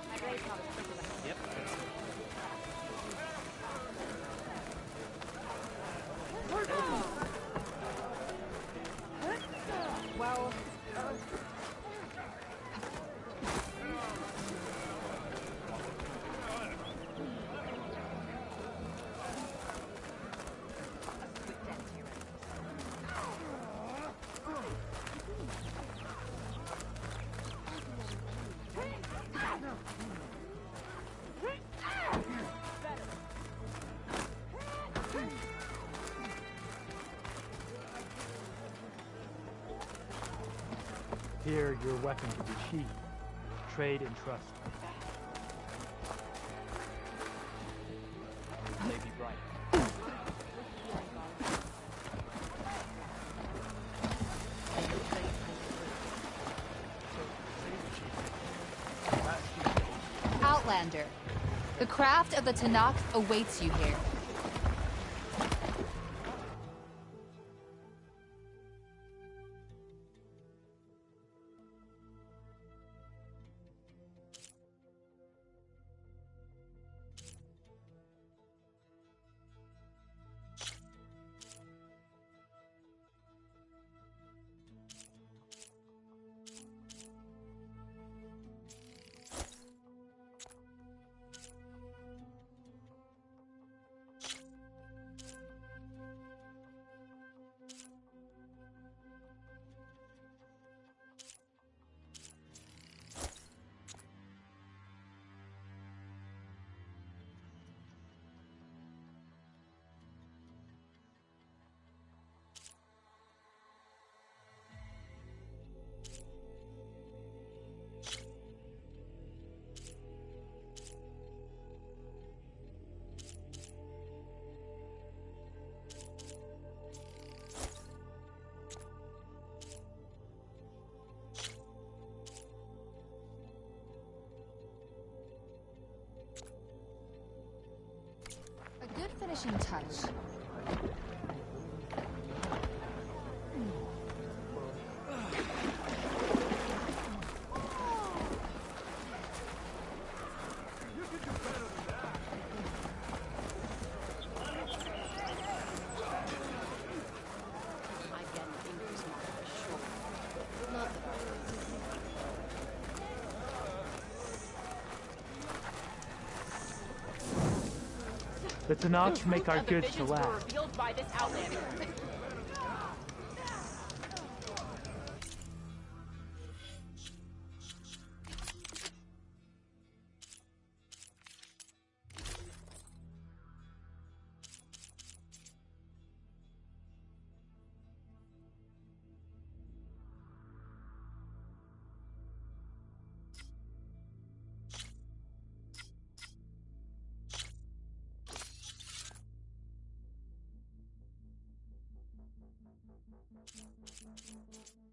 My blade taught us quicker than Yep. Well, Here, your weapon can be sheathed. Trade and trust. May be bright. I Commander. The craft of the Tanakh awaits you here. A good finishing touch. The Tanakh make our goods to last. Revealed by this outlander. Thank you.